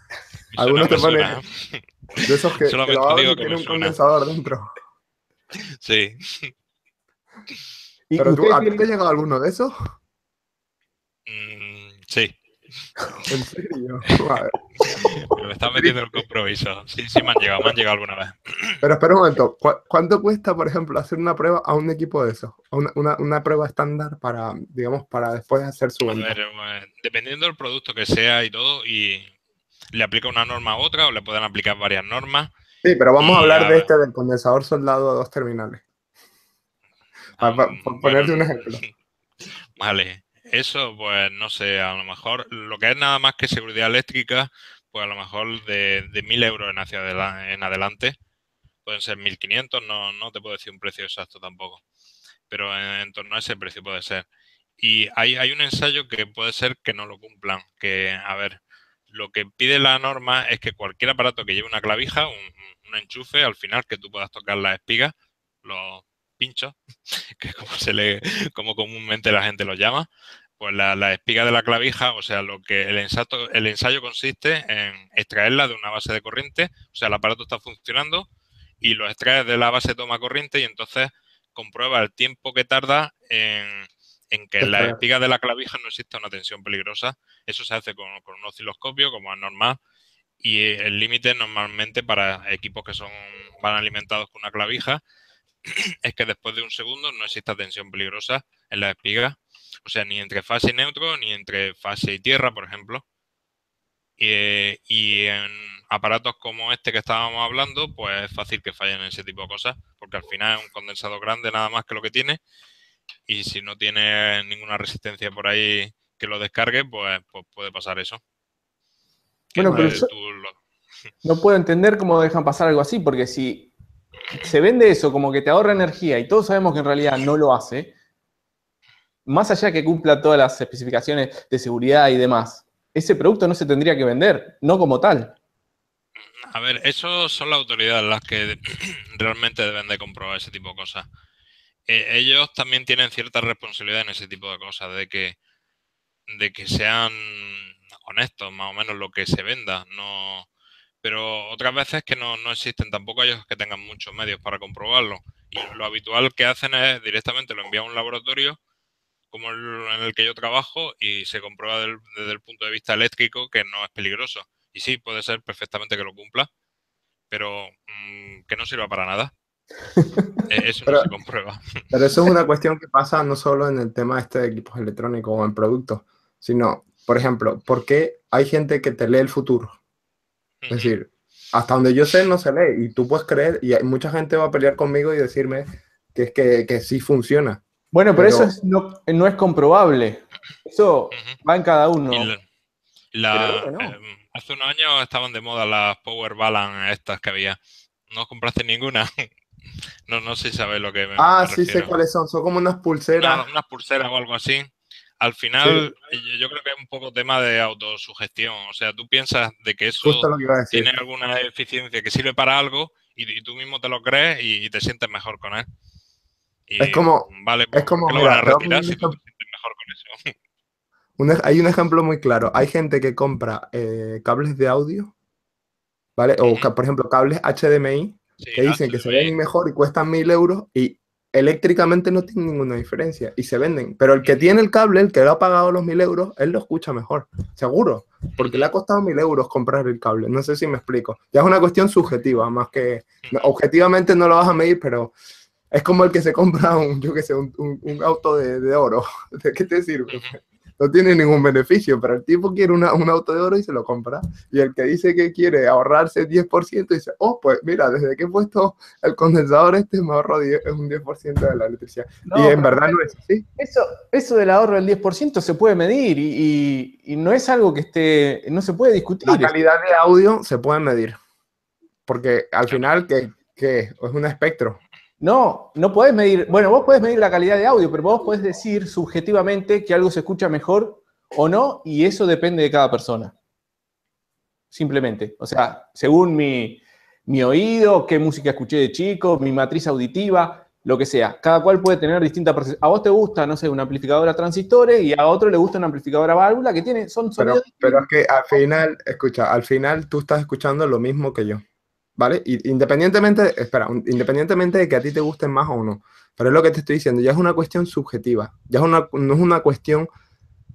Speaker 1: algunos te
Speaker 3: me
Speaker 1: ponen
Speaker 3: suena.
Speaker 1: de esos que lo
Speaker 3: Solamente
Speaker 1: abres
Speaker 3: digo
Speaker 1: y
Speaker 3: que
Speaker 1: tiene
Speaker 3: me
Speaker 1: un
Speaker 3: suena.
Speaker 1: condensador dentro.
Speaker 3: Sí.
Speaker 2: ¿Y
Speaker 1: Pero tú,
Speaker 2: ustedes
Speaker 1: ¿a ti te ha
Speaker 2: tienen?
Speaker 1: llegado alguno de esos?
Speaker 3: Sí.
Speaker 1: ¿En serio? A ver,
Speaker 3: Me
Speaker 1: qué
Speaker 3: está metiendo el
Speaker 1: triste.
Speaker 3: compromiso. Sí, me han llegado alguna vez.
Speaker 1: Pero espera un momento, ¿cuánto cuesta, por ejemplo, hacer una prueba a un equipo de esos? Una prueba estándar para, digamos, para después hacer su
Speaker 3: A
Speaker 1: venta.
Speaker 3: ver, dependiendo del producto que sea y todo, y le aplica una norma a otra, o le pueden aplicar varias normas.
Speaker 1: Sí, pero vamos a
Speaker 3: Y
Speaker 1: hablar
Speaker 3: a
Speaker 1: de
Speaker 3: ver,
Speaker 1: este del condensador soldado a 2 terminales. Para
Speaker 3: bueno,
Speaker 1: ponerte un ejemplo.
Speaker 3: vale. Eso, pues no sé, a lo mejor lo que es nada más que seguridad eléctrica, pues a lo mejor de 1.000 euros en adelante, pueden ser 1.500, no te puedo decir un precio exacto tampoco, pero en torno a ese precio puede ser. Y hay un ensayo que puede ser que no lo cumplan, que, a ver, lo que pide la norma es que cualquier aparato que lleve una clavija, un enchufe, al final que tú puedas tocar las espigas, los pinchos, que es como comúnmente la gente los llama, pues la espiga de la clavija, o sea, lo que el ensayo consiste en extraerla de una base de corriente, o sea, el aparato está funcionando y lo extraes de la base toma corriente, y entonces comprueba el tiempo que tarda en que en la
Speaker 1: Descargar.
Speaker 3: espiga de la clavija no exista una tensión peligrosa. Eso se hace con un osciloscopio, como es normal, y el límite normalmente para equipos que van alimentados con una clavija es que después de un segundo no exista tensión peligrosa en la espiga, o sea, ni entre fase y neutro, ni entre fase y tierra, por ejemplo. Y en aparatos como este que estábamos hablando, pues es fácil que fallen en ese tipo de cosas, porque al final es un condensador grande nada más que lo que tiene, y si no tiene ninguna resistencia por ahí que lo descargue, pues puede pasar eso. Que
Speaker 2: Bueno, pero
Speaker 1: Vale.
Speaker 2: yo no puedo entender cómo dejan pasar algo así, porque si se vende eso como que te ahorra energía y todos sabemos que en realidad no lo hace, más allá de que cumpla todas las especificaciones de seguridad y demás, ese producto no se tendría que vender, no como tal.
Speaker 3: A ver, eso son las autoridades las que realmente deben de comprobar ese tipo de cosas. Ellos también tienen cierta responsabilidad en ese tipo de cosas, de que sean honestos, más o menos lo que se venda, no. Pero otras veces que no existen tampoco ellos que tengan muchos medios para comprobarlo. Y lo habitual que hacen es directamente lo envían a un laboratorio, como en el que yo trabajo, y se comprueba desde el punto de vista eléctrico que no es peligroso. Y sí, puede ser perfectamente que lo cumpla, pero que no sirva para nada. Eso no
Speaker 1: Pero,
Speaker 3: se comprueba.
Speaker 1: pero eso es una cuestión que pasa no solo en el tema este de equipos electrónicos o en productos, sino, por ejemplo, ¿por qué hay gente que te lee el futuro? Es decir, hasta donde yo sé no se lee y tú puedes creer y hay mucha gente va a pelear conmigo y decirme que es que sí funciona.
Speaker 2: Bueno, pero eso
Speaker 1: Pero
Speaker 2: no es comprobable. Eso va en cada
Speaker 3: Y
Speaker 2: uno. Pero no.
Speaker 3: hace unos años estaban de moda las Power Balance estas que había. ¿No compraste ninguna? No sé si sabes lo que me
Speaker 1: sí sé
Speaker 3: refiero.
Speaker 1: cuáles son. Son como unas pulseras.
Speaker 3: Unas pulseras o algo así. Al
Speaker 1: Sí,
Speaker 3: final, yo creo que es un poco tema de autosugestión. O sea, tú piensas de que
Speaker 1: justo
Speaker 3: eso
Speaker 1: lo que iba a
Speaker 3: tiene
Speaker 1: decir.
Speaker 3: alguna eficiencia que sirve para algo y tú mismo te lo crees y te sientes mejor con él.
Speaker 1: Es
Speaker 3: Y
Speaker 1: como,
Speaker 3: vale,
Speaker 1: es
Speaker 3: ¿por
Speaker 1: como,
Speaker 3: qué lo van a
Speaker 1: mira, te voy a poner
Speaker 3: retirar
Speaker 1: un
Speaker 3: si tú te
Speaker 1: ejemplo.
Speaker 3: sientes mejor con eso?
Speaker 1: Hay un ejemplo muy claro. Hay gente que compra cables de audio, ¿vale? O,
Speaker 3: Ujú.
Speaker 1: por ejemplo, cables HDMI
Speaker 3: Sí,
Speaker 1: que dicen que se ven
Speaker 3: HDMI.
Speaker 1: mejor y cuestan 1.000 euros y eléctricamente no tienen ninguna diferencia y se venden. Pero el que tiene el cable, el que lo ha pagado los 1.000 euros, él lo escucha mejor, seguro, porque le ha costado 1.000 euros comprar el cable. No sé si me explico. Ya es una cuestión subjetiva, más que objetivamente no lo vas a medir, pero es como el que se compra yo qué sé, un auto de oro. ¿De qué te sirve?
Speaker 3: Ujú.
Speaker 1: No tiene ningún beneficio, pero el tipo quiere un auto de oro y se lo compra. Y el que dice que quiere ahorrarse 10% dice, oh, pues mira, desde que he puesto el condensador me ahorro un 10% de la electricidad. Y
Speaker 2: No,
Speaker 1: en
Speaker 2: pero
Speaker 1: verdad no es así.
Speaker 2: eso del ahorro del 10% se puede medir y no es algo que no se puede
Speaker 1: La
Speaker 2: discutir.
Speaker 1: calidad de audio se puede medir, porque al
Speaker 3: Claro.
Speaker 1: final, ¿qué es un espectro.
Speaker 2: No podés medir, bueno, vos podés medir la calidad de audio, pero vos podés decir subjetivamente que algo se escucha mejor o no, y eso depende de cada persona. Simplemente. O sea, según mi oído, qué música escuché de chico, mi matriz auditiva, lo que sea. Cada cual puede tener distinta percepción. A vos te gusta, no sé, una amplificadora a transistores y a otro le gusta una amplificadora a válvula que son sonidos
Speaker 1: Pero es
Speaker 2: distintos.
Speaker 1: que al final, escucha, al final tú estás escuchando lo mismo que yo, ¿vale? Y independientemente, espera, independientemente de que a ti te gusten más o no, pero es lo que te estoy diciendo, ya es una cuestión subjetiva, ya no es una cuestión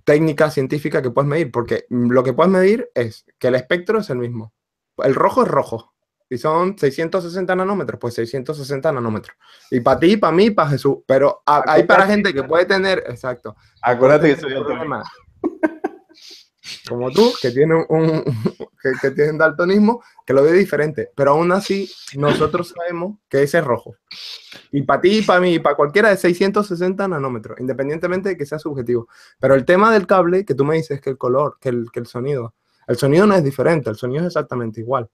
Speaker 1: técnica, científica que puedes medir, porque lo que puedes medir es que el espectro es el mismo. El rojo es rojo. Y son 660 nanómetros, pues 660 nanómetros. Y para ti, para mí, para Jesús. Pero hay para
Speaker 2: Acordate,
Speaker 1: gente que puede tener, exacto, que puede
Speaker 2: acordate que
Speaker 1: tener
Speaker 2: soy
Speaker 1: un
Speaker 2: daltónico.
Speaker 1: problema como tú, que tienen que tienen daltonismo, que lo ve diferente. Pero aún así, nosotros sabemos que ese es rojo. Y para ti, para mí, para cualquiera de 660 nanómetros, independientemente de que sea subjetivo. Pero el tema del cable, que tú me dices que el color, que el sonido no es diferente, el sonido es exactamente igual.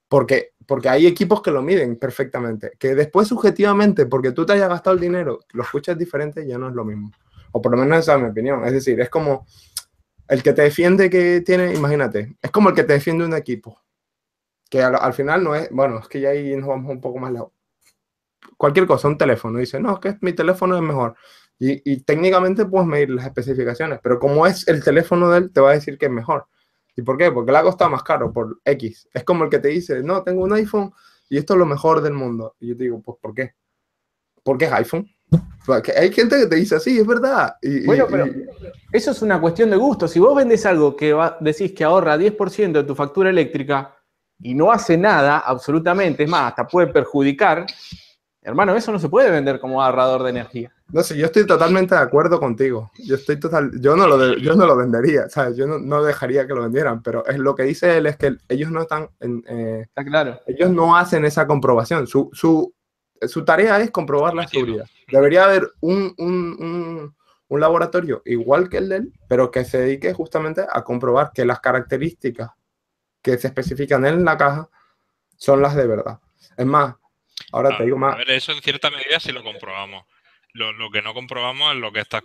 Speaker 1: Porque hay equipos que lo miden perfectamente. Que después, subjetivamente, porque tú te hayas gastado el dinero, lo escuchas diferente, ya no es lo mismo. O por lo menos esa es mi opinión. Es decir, es como el que te defiende que tiene, imagínate, es como el que te defiende un equipo. Que al final no es, bueno, es que ya ahí nos vamos un poco más lejos. Cualquier cosa, un teléfono, dice, no, es que mi teléfono es mejor. Y técnicamente puedes medir las especificaciones, pero como es el teléfono de él, te va a decir que es mejor. ¿Y por qué? Porque le ha costado más caro, por X. Es como el que te dice, no, tengo un iPhone y esto es lo mejor del mundo. Y yo te digo, pues, ¿por qué? Porque es iPhone. Porque hay gente que te dice así, es verdad.
Speaker 2: Bueno, pero eso es una cuestión de gusto. Si vos vendés algo que decís que ahorra 10% de tu factura eléctrica y no hace nada, absolutamente, es más, hasta puede perjudicar, hermano, eso no se puede vender como ahorrador de energía.
Speaker 1: no sé, yo estoy totalmente de acuerdo contigo. Yo no lo vendería, ¿sabes? Yo no dejaría que lo vendieran, pero es lo que dice él es que ellos no están
Speaker 2: Está claro.
Speaker 1: ellos no hacen esa comprobación. Su tarea es comprobar la
Speaker 3: Cometido.
Speaker 1: seguridad. Debería haber un laboratorio igual que el de él, pero que se dedique justamente a comprobar que las características que se especifican en la caja son las de verdad. Es más, ahora te
Speaker 3: A
Speaker 1: digo más.
Speaker 3: ver, eso en cierta medida sí lo comprobamos. Lo que no comprobamos es lo que estás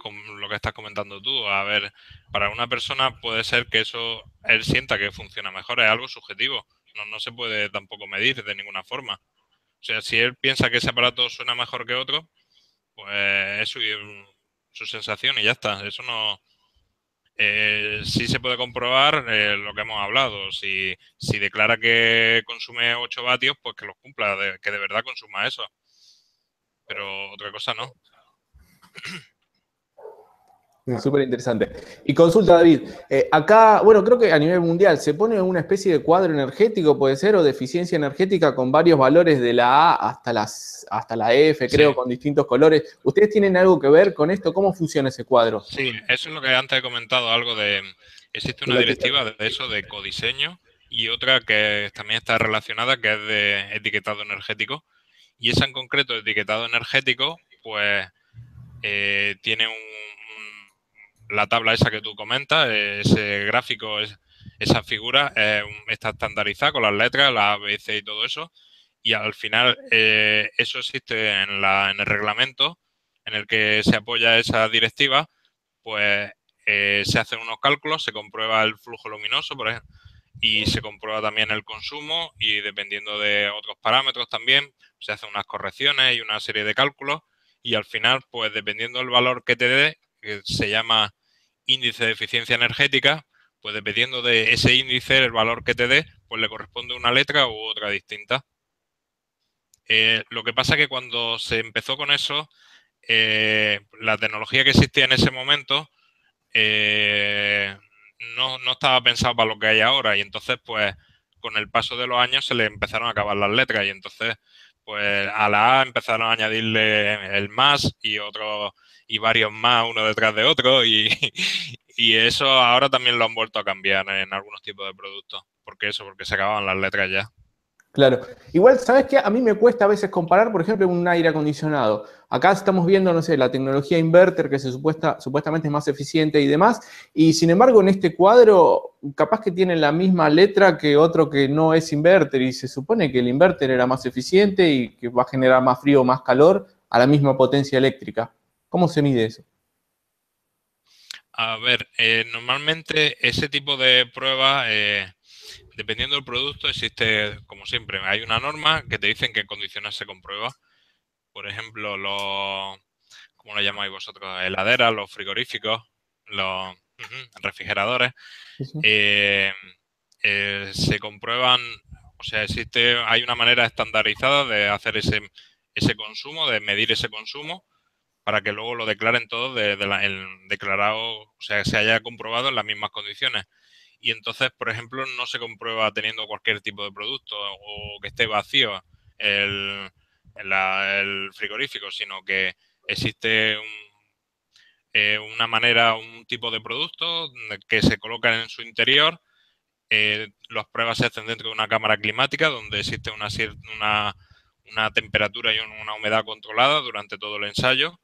Speaker 3: comentando tú. A ver, para una persona puede ser que eso él sienta que funciona mejor, es algo subjetivo. No se puede tampoco medir de ninguna forma. O sea, si él piensa que ese aparato suena mejor que otro, pues es su sensación y ya está. Eso no. Sí se puede comprobar lo que hemos hablado. Si declara que consume 8 vatios, pues que los cumpla, que de verdad consuma eso. Pero otra cosa no.
Speaker 2: Súper interesante. Y consulta, David, acá, bueno, creo que a nivel mundial se pone una especie de cuadro energético, puede ser, o de eficiencia energética con varios valores de la A hasta la F, creo,
Speaker 3: Sí.
Speaker 2: con distintos colores. ¿Ustedes tienen algo que ver con esto? ¿Cómo funciona ese cuadro?
Speaker 3: Sí, eso es lo que antes he comentado, algo de. Existe
Speaker 2: De
Speaker 3: una
Speaker 2: la
Speaker 3: directiva de eso, de codiseño, y otra que también está relacionada, que es de etiquetado energético. Y esa en concreto, etiquetado energético, pues tiene la tabla esa que tú comentas, ese gráfico, esa figura está estandarizada con las letras, la A, B, C y todo eso. Y al final eso existe en el reglamento en el que se apoya esa directiva, pues se hacen unos cálculos, se comprueba el flujo luminoso, por ejemplo, y se comprueba también el consumo y dependiendo de otros parámetros también se hacen unas correcciones y una serie de cálculos y al final, pues dependiendo del valor que te dé, que se llama índice de eficiencia energética, pues dependiendo de ese índice, el valor que te dé, pues le corresponde una letra u otra distinta. Lo que pasa es que cuando se empezó con eso, la tecnología que existía en ese momento no estaba pensado para lo que hay ahora y entonces pues con el paso de los años se le empezaron a acabar las letras y entonces pues a la A empezaron a añadirle el más y otros y varios más uno detrás de otro y eso ahora también lo han vuelto a cambiar en algunos tipos de productos. Porque se acababan las letras ya.
Speaker 2: Claro. Igual, ¿sabes qué? A mí me cuesta a veces comparar, por ejemplo, un aire acondicionado. Acá estamos viendo, no sé, la tecnología inverter que supuestamente es más eficiente y demás. Y sin embargo, en este cuadro, capaz que tiene la misma letra que otro que no es inverter. Y se supone que el inverter era más eficiente y que va a generar más frío o más calor a la misma potencia eléctrica. ¿Cómo se mide eso?
Speaker 3: A ver, normalmente ese tipo de pruebas, dependiendo del producto, existe, como siempre, hay una norma que te dicen que en condiciones se comprueba. Por ejemplo, ¿cómo lo llamáis vosotros? Heladeras, los frigoríficos, los refrigeradores,
Speaker 2: Sí, sí.
Speaker 3: eh, se comprueban, o sea, hay una manera estandarizada de hacer ese consumo, de medir ese consumo para que luego lo declaren todos el declarado, o sea, se haya comprobado en las mismas condiciones. Y entonces, por ejemplo, no se comprueba teniendo cualquier tipo de producto o que esté vacío el, el frigorífico, sino que existe una manera, un tipo de producto que se colocan en su interior. Las pruebas se hacen dentro de una cámara climática donde existe una temperatura y una humedad controlada durante todo el ensayo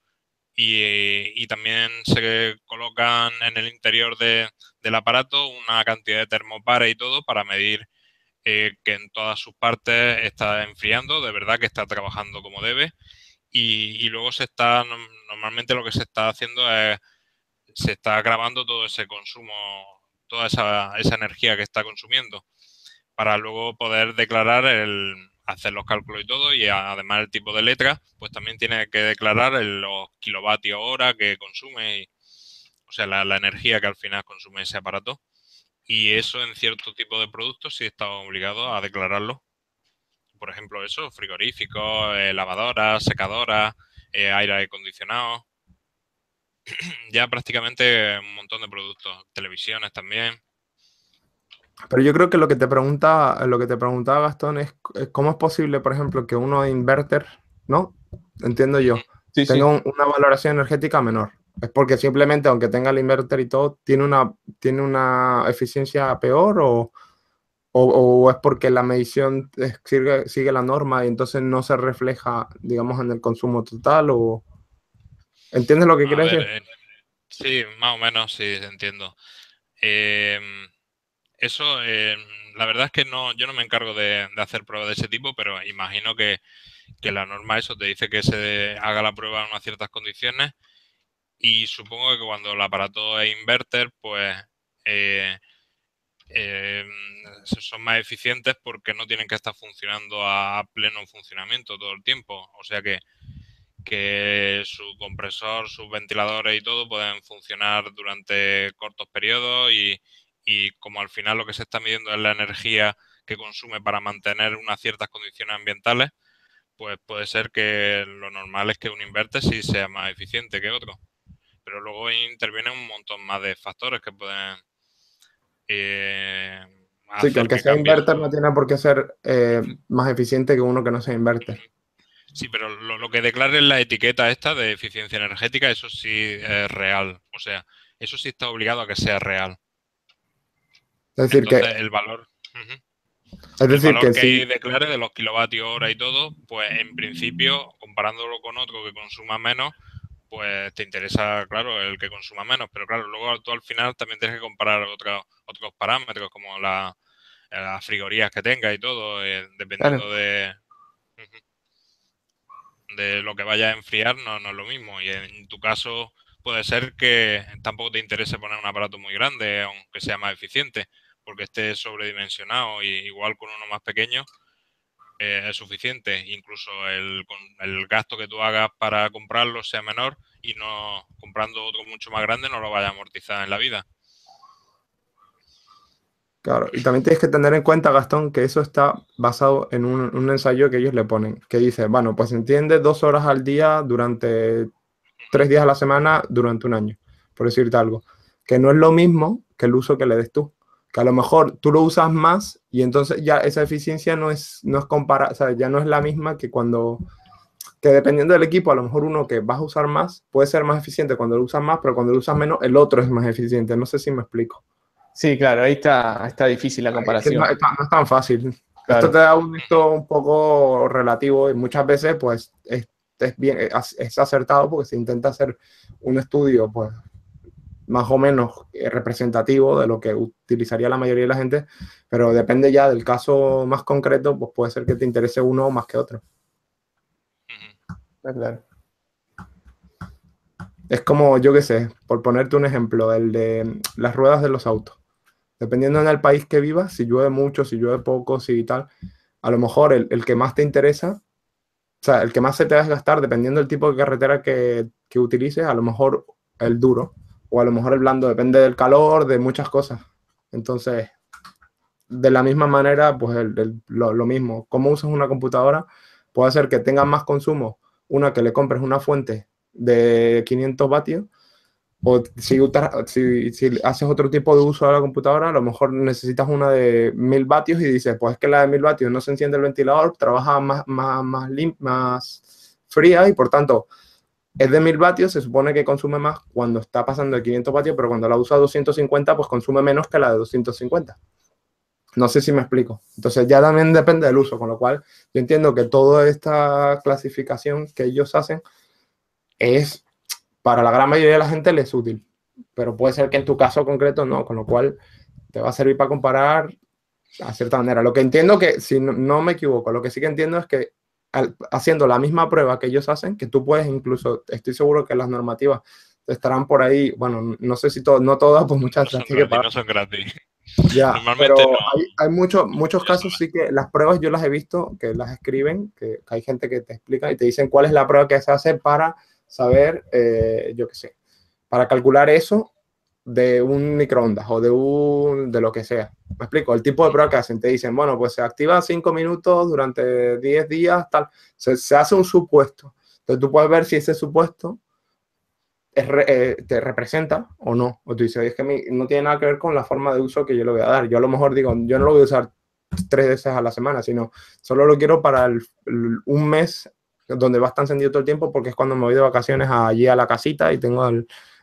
Speaker 3: y también se colocan en el interior del aparato una cantidad de termopares y todo para medir que en todas sus partes está enfriando, de verdad que está trabajando como debe y luego normalmente lo que se está haciendo es, se está grabando todo ese consumo, toda esa energía que está consumiendo para luego poder declarar hacer los cálculos y todo, y además el tipo de letra, pues también tiene que declarar los kilovatios hora que consume, o sea, la energía que al final consume ese aparato. Y eso en cierto tipo de productos sí está obligado a declararlo. Por ejemplo, eso, frigoríficos, lavadoras, secadoras, aire acondicionado, ya prácticamente un montón de productos, televisiones también.
Speaker 1: Pero yo creo que lo que te preguntaba Gastón es cómo es posible, por ejemplo, que uno inverter, ¿no? Entiendo
Speaker 3: Ujú.
Speaker 1: yo,
Speaker 2: Sí,
Speaker 1: tenga
Speaker 2: sí.
Speaker 1: una valoración energética menor. Es porque simplemente, aunque tenga el inverter y todo, tiene una eficiencia peor o es porque la medición sigue la norma y entonces no se refleja, digamos, en el consumo total o... ¿Entiendes lo que
Speaker 3: A
Speaker 1: quiero
Speaker 3: ver,
Speaker 1: decir?
Speaker 3: sí, más o menos, sí, entiendo. Eh, Eso, la verdad es que no, yo no me encargo de hacer pruebas de ese tipo, pero imagino que la norma eso te dice que se haga la prueba en unas ciertas condiciones y supongo que cuando el aparato es inverter, pues eh, eh, son más eficientes porque no tienen que estar funcionando a pleno funcionamiento todo el tiempo. O sea que su compresor, sus ventiladores y todo pueden funcionar durante cortos periodos y como al final lo que se está midiendo es la energía que consume para mantener unas ciertas condiciones ambientales, pues puede ser que lo normal es que un inverter sí sea más eficiente que otro. Pero luego intervienen un montón más de factores que pueden eh,
Speaker 1: Sí, que
Speaker 3: hacer
Speaker 1: aunque
Speaker 3: que
Speaker 1: sea
Speaker 3: cambie
Speaker 1: inverter
Speaker 3: su...
Speaker 1: no tiene por qué ser
Speaker 3: Ujú,
Speaker 1: más eficiente que uno que no sea inverter.
Speaker 3: ujú. Sí, pero lo que declare en la etiqueta esta de eficiencia energética, eso sí es real. O sea, eso sí está obligado a que sea real.
Speaker 1: Es decir,
Speaker 3: Entonces, ujú,
Speaker 1: es
Speaker 3: el
Speaker 1: decir
Speaker 3: valor
Speaker 1: que
Speaker 3: que ahí
Speaker 1: sí,
Speaker 3: declare de los kilovatios hora y todo, pues en principio, comparándolo con otro que consuma menos, pues te interesa, claro, el que consuma menos. Pero claro, luego tú al final también tienes que comparar otros parámetros como las frigorías que tenga y todo,
Speaker 2: Claro.
Speaker 3: dependiendo de lo que vaya a enfriar, no es lo mismo. Y en tu caso puede ser que tampoco te interese poner un aparato muy grande, aunque sea más eficiente, porque esté sobredimensionado y igual con uno más pequeño es suficiente. Incluso el gasto que tú hagas para comprarlo sea menor y no comprando otro mucho más grande no lo vaya a amortizar en la vida.
Speaker 1: claro. Y también tienes que tener en cuenta, Gastón, que eso está basado en un ensayo que ellos le ponen, que dice, bueno, pues entiende 2 horas al día durante 3 días a la semana durante un año, por decirte algo. Que no es lo mismo que el uso que le des tú. Que a lo mejor tú lo usas más y entonces ya esa eficiencia no es comparada, o sea, ya no es la misma que cuando, que dependiendo del equipo, a lo mejor uno que vas a usar más puede ser más eficiente cuando lo usas más, pero cuando lo usas menos, el otro es más eficiente. No sé si me explico.
Speaker 2: Sí, claro, ahí está difícil la
Speaker 1: Es que no,
Speaker 2: comparación.
Speaker 1: no es tan fácil. Esto te
Speaker 2: Claro.
Speaker 1: da esto un poco relativo y muchas veces pues es bien, es acertado porque se intenta hacer un estudio pues más o menos representativo de lo que utilizaría la mayoría de la gente, pero depende ya del caso más concreto, pues puede ser que te interese uno más que otro.
Speaker 3: Ujú,
Speaker 2: Está claro.
Speaker 1: Es como, yo qué sé, por ponerte un ejemplo, el de las ruedas de los autos. Dependiendo en el país que vivas, si llueve mucho, si llueve poco, si tal, a lo mejor el que más te interesa, o sea, el que más se te va a gastar, dependiendo del tipo de carretera que utilices, a lo mejor el duro o a lo mejor el blando, depende del calor, de muchas cosas. Entonces, de la misma manera, pues lo mismo. Cómo usas una computadora puede hacer que tengas más consumo una que le compres una fuente de 500 vatios o si haces otro tipo de uso de la computadora, a lo mejor necesitas una de 1000 vatios y dices, pues es que la de 1000 vatios no se enciende el ventilador, trabaja más fría y por tanto es de 1000 vatios, se supone que consume más cuando está pasando de 500 vatios, pero cuando la usa a 250, pues consume menos que la de 250. No sé si me explico. Entonces ya también depende del uso, con lo cual yo entiendo que toda esta clasificación que ellos hacen es, para la gran mayoría de la gente, les es útil, pero puede ser que en tu caso concreto no, con lo cual te va a servir para comparar a cierta manera. Lo que entiendo que, si no me equivoco, lo que sí que entiendo es que haciendo la misma prueba que ellos hacen, que tú puedes incluso, estoy seguro que las normativas estarán por ahí, bueno, no sé si todo, no todas, pues muchas
Speaker 3: no
Speaker 1: las
Speaker 3: son
Speaker 1: tienes que
Speaker 3: gratis,
Speaker 1: pagar.
Speaker 3: no son gratis.
Speaker 1: Ya,
Speaker 3: Normalmente
Speaker 1: pero
Speaker 3: no.
Speaker 1: hay muchos
Speaker 3: Eso
Speaker 1: casos sí que las pruebas yo las he visto, que las escriben, que hay gente que te explica y te dicen cuál es la prueba que se hace para saber, yo qué sé, para calcular eso de un microondas o de lo que sea. Me explico, el tipo de prueba que hacen, te dicen, bueno, pues se activa 5 minutos durante 10 días, tal. Se hace un supuesto. Entonces tú puedes ver si ese supuesto te representa o no. O tú dices, es que no tiene nada que ver con la forma de uso que yo le voy a dar. Yo a lo mejor digo, yo no lo voy a usar 3 veces a la semana, sino solo lo quiero para un mes donde va a estar encendido todo el tiempo porque es cuando me voy de vacaciones allí a la casita y tengo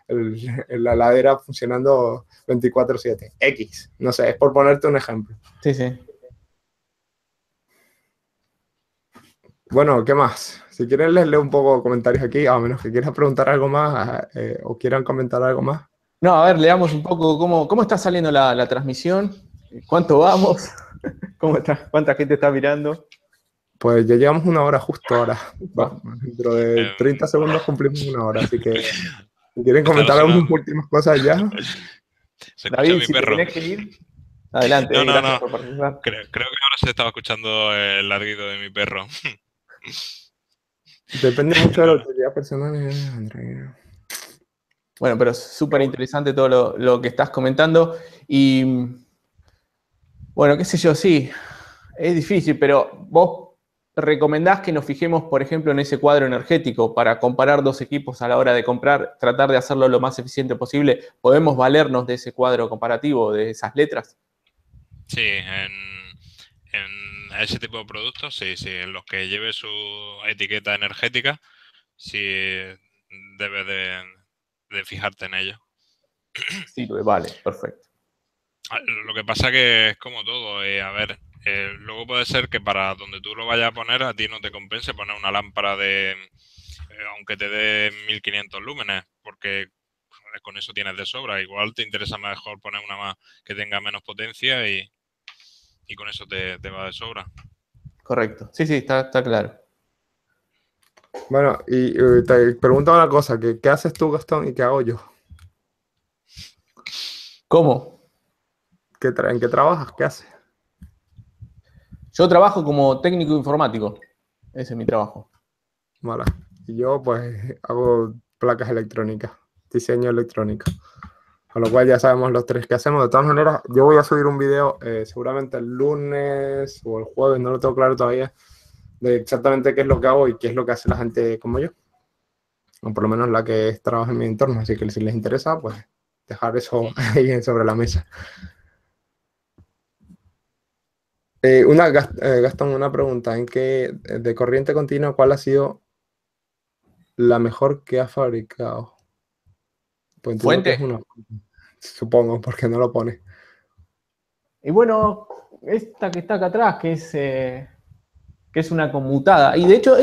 Speaker 1: la heladera funcionando 24/7. X, no sé, es por ponerte un ejemplo.
Speaker 2: Sí, sí.
Speaker 1: Bueno, ¿qué más? Si quieren les leo un poco comentarios aquí, a menos que quieran preguntar algo más o quieran comentar algo más.
Speaker 2: No, a ver, leamos un poco cómo está saliendo la transmisión, cuánto vamos, cómo está, cuánta gente está mirando.
Speaker 1: Pues ya llevamos una hora justo ahora.
Speaker 2: Upa.
Speaker 1: Dentro de 30 segundos cumplimos una hora, así que si quieren
Speaker 3: ¿Me está
Speaker 1: comentar algunas
Speaker 3: sonando?
Speaker 1: últimas cosas ya.
Speaker 3: ¿Se escucha
Speaker 2: David,
Speaker 3: mi
Speaker 2: si te
Speaker 3: perro?
Speaker 2: tenés que ir, adelante,
Speaker 3: No, no,
Speaker 2: gracias
Speaker 3: no.
Speaker 2: por participar.
Speaker 3: Creo que ahora se estaba escuchando el ladrido de mi perro.
Speaker 1: Depende mucho de la
Speaker 3: No, no.
Speaker 1: utilidad personal, Andrea.
Speaker 2: Bueno, pero es súper interesante todo lo que estás comentando. Y bueno, qué sé yo, sí, es difícil, pero vos recomendás que nos fijemos, por ejemplo, en ese cuadro energético para comparar dos equipos a la hora de comprar, tratar de hacerlo lo más eficiente posible. ¿Podemos valernos de ese cuadro comparativo, de esas letras?
Speaker 3: Sí, en ese tipo de productos, sí, sí. En los que lleve su etiqueta energética, sí debes de fijarte en ello.
Speaker 2: Sí, vale, perfecto.
Speaker 3: Lo que pasa que es como todo. A ver, luego puede ser que para donde tú lo vayas a poner, a ti no te compense poner una lámpara aunque te dé 1500 lúmenes, porque con eso tienes de sobra. Igual te interesa mejor poner una más que tenga menos potencia y con eso te va de sobra.
Speaker 2: Correcto. Sí, sí, está claro.
Speaker 1: Bueno, y te pregunto una cosa, ¿qué haces tú, Gastón, y qué hago yo?
Speaker 2: ¿Cómo?
Speaker 1: ¿En qué trabajas? ¿Qué haces?
Speaker 2: Yo trabajo como técnico informático. Ese es mi trabajo.
Speaker 1: Vale. Y yo, pues, hago placas electrónicas, diseño electrónico. Con lo cual ya sabemos los tres que hacemos. De todas maneras, yo voy a subir un video seguramente el lunes o el jueves, no lo tengo claro todavía, de exactamente qué es lo que hago y qué es lo que hace la gente como yo. O por lo menos la que trabaja en mi entorno. Así que si les interesa, pues dejar eso ahí sobre la mesa. Gastón, una pregunta. De corriente continua, ¿cuál ha sido la mejor que has fabricado? Pues entiendo que es
Speaker 2: Fuente.
Speaker 1: una, supongo, porque no lo pone.
Speaker 2: Y bueno, esta que está acá atrás, que es una conmutada. Y de hecho,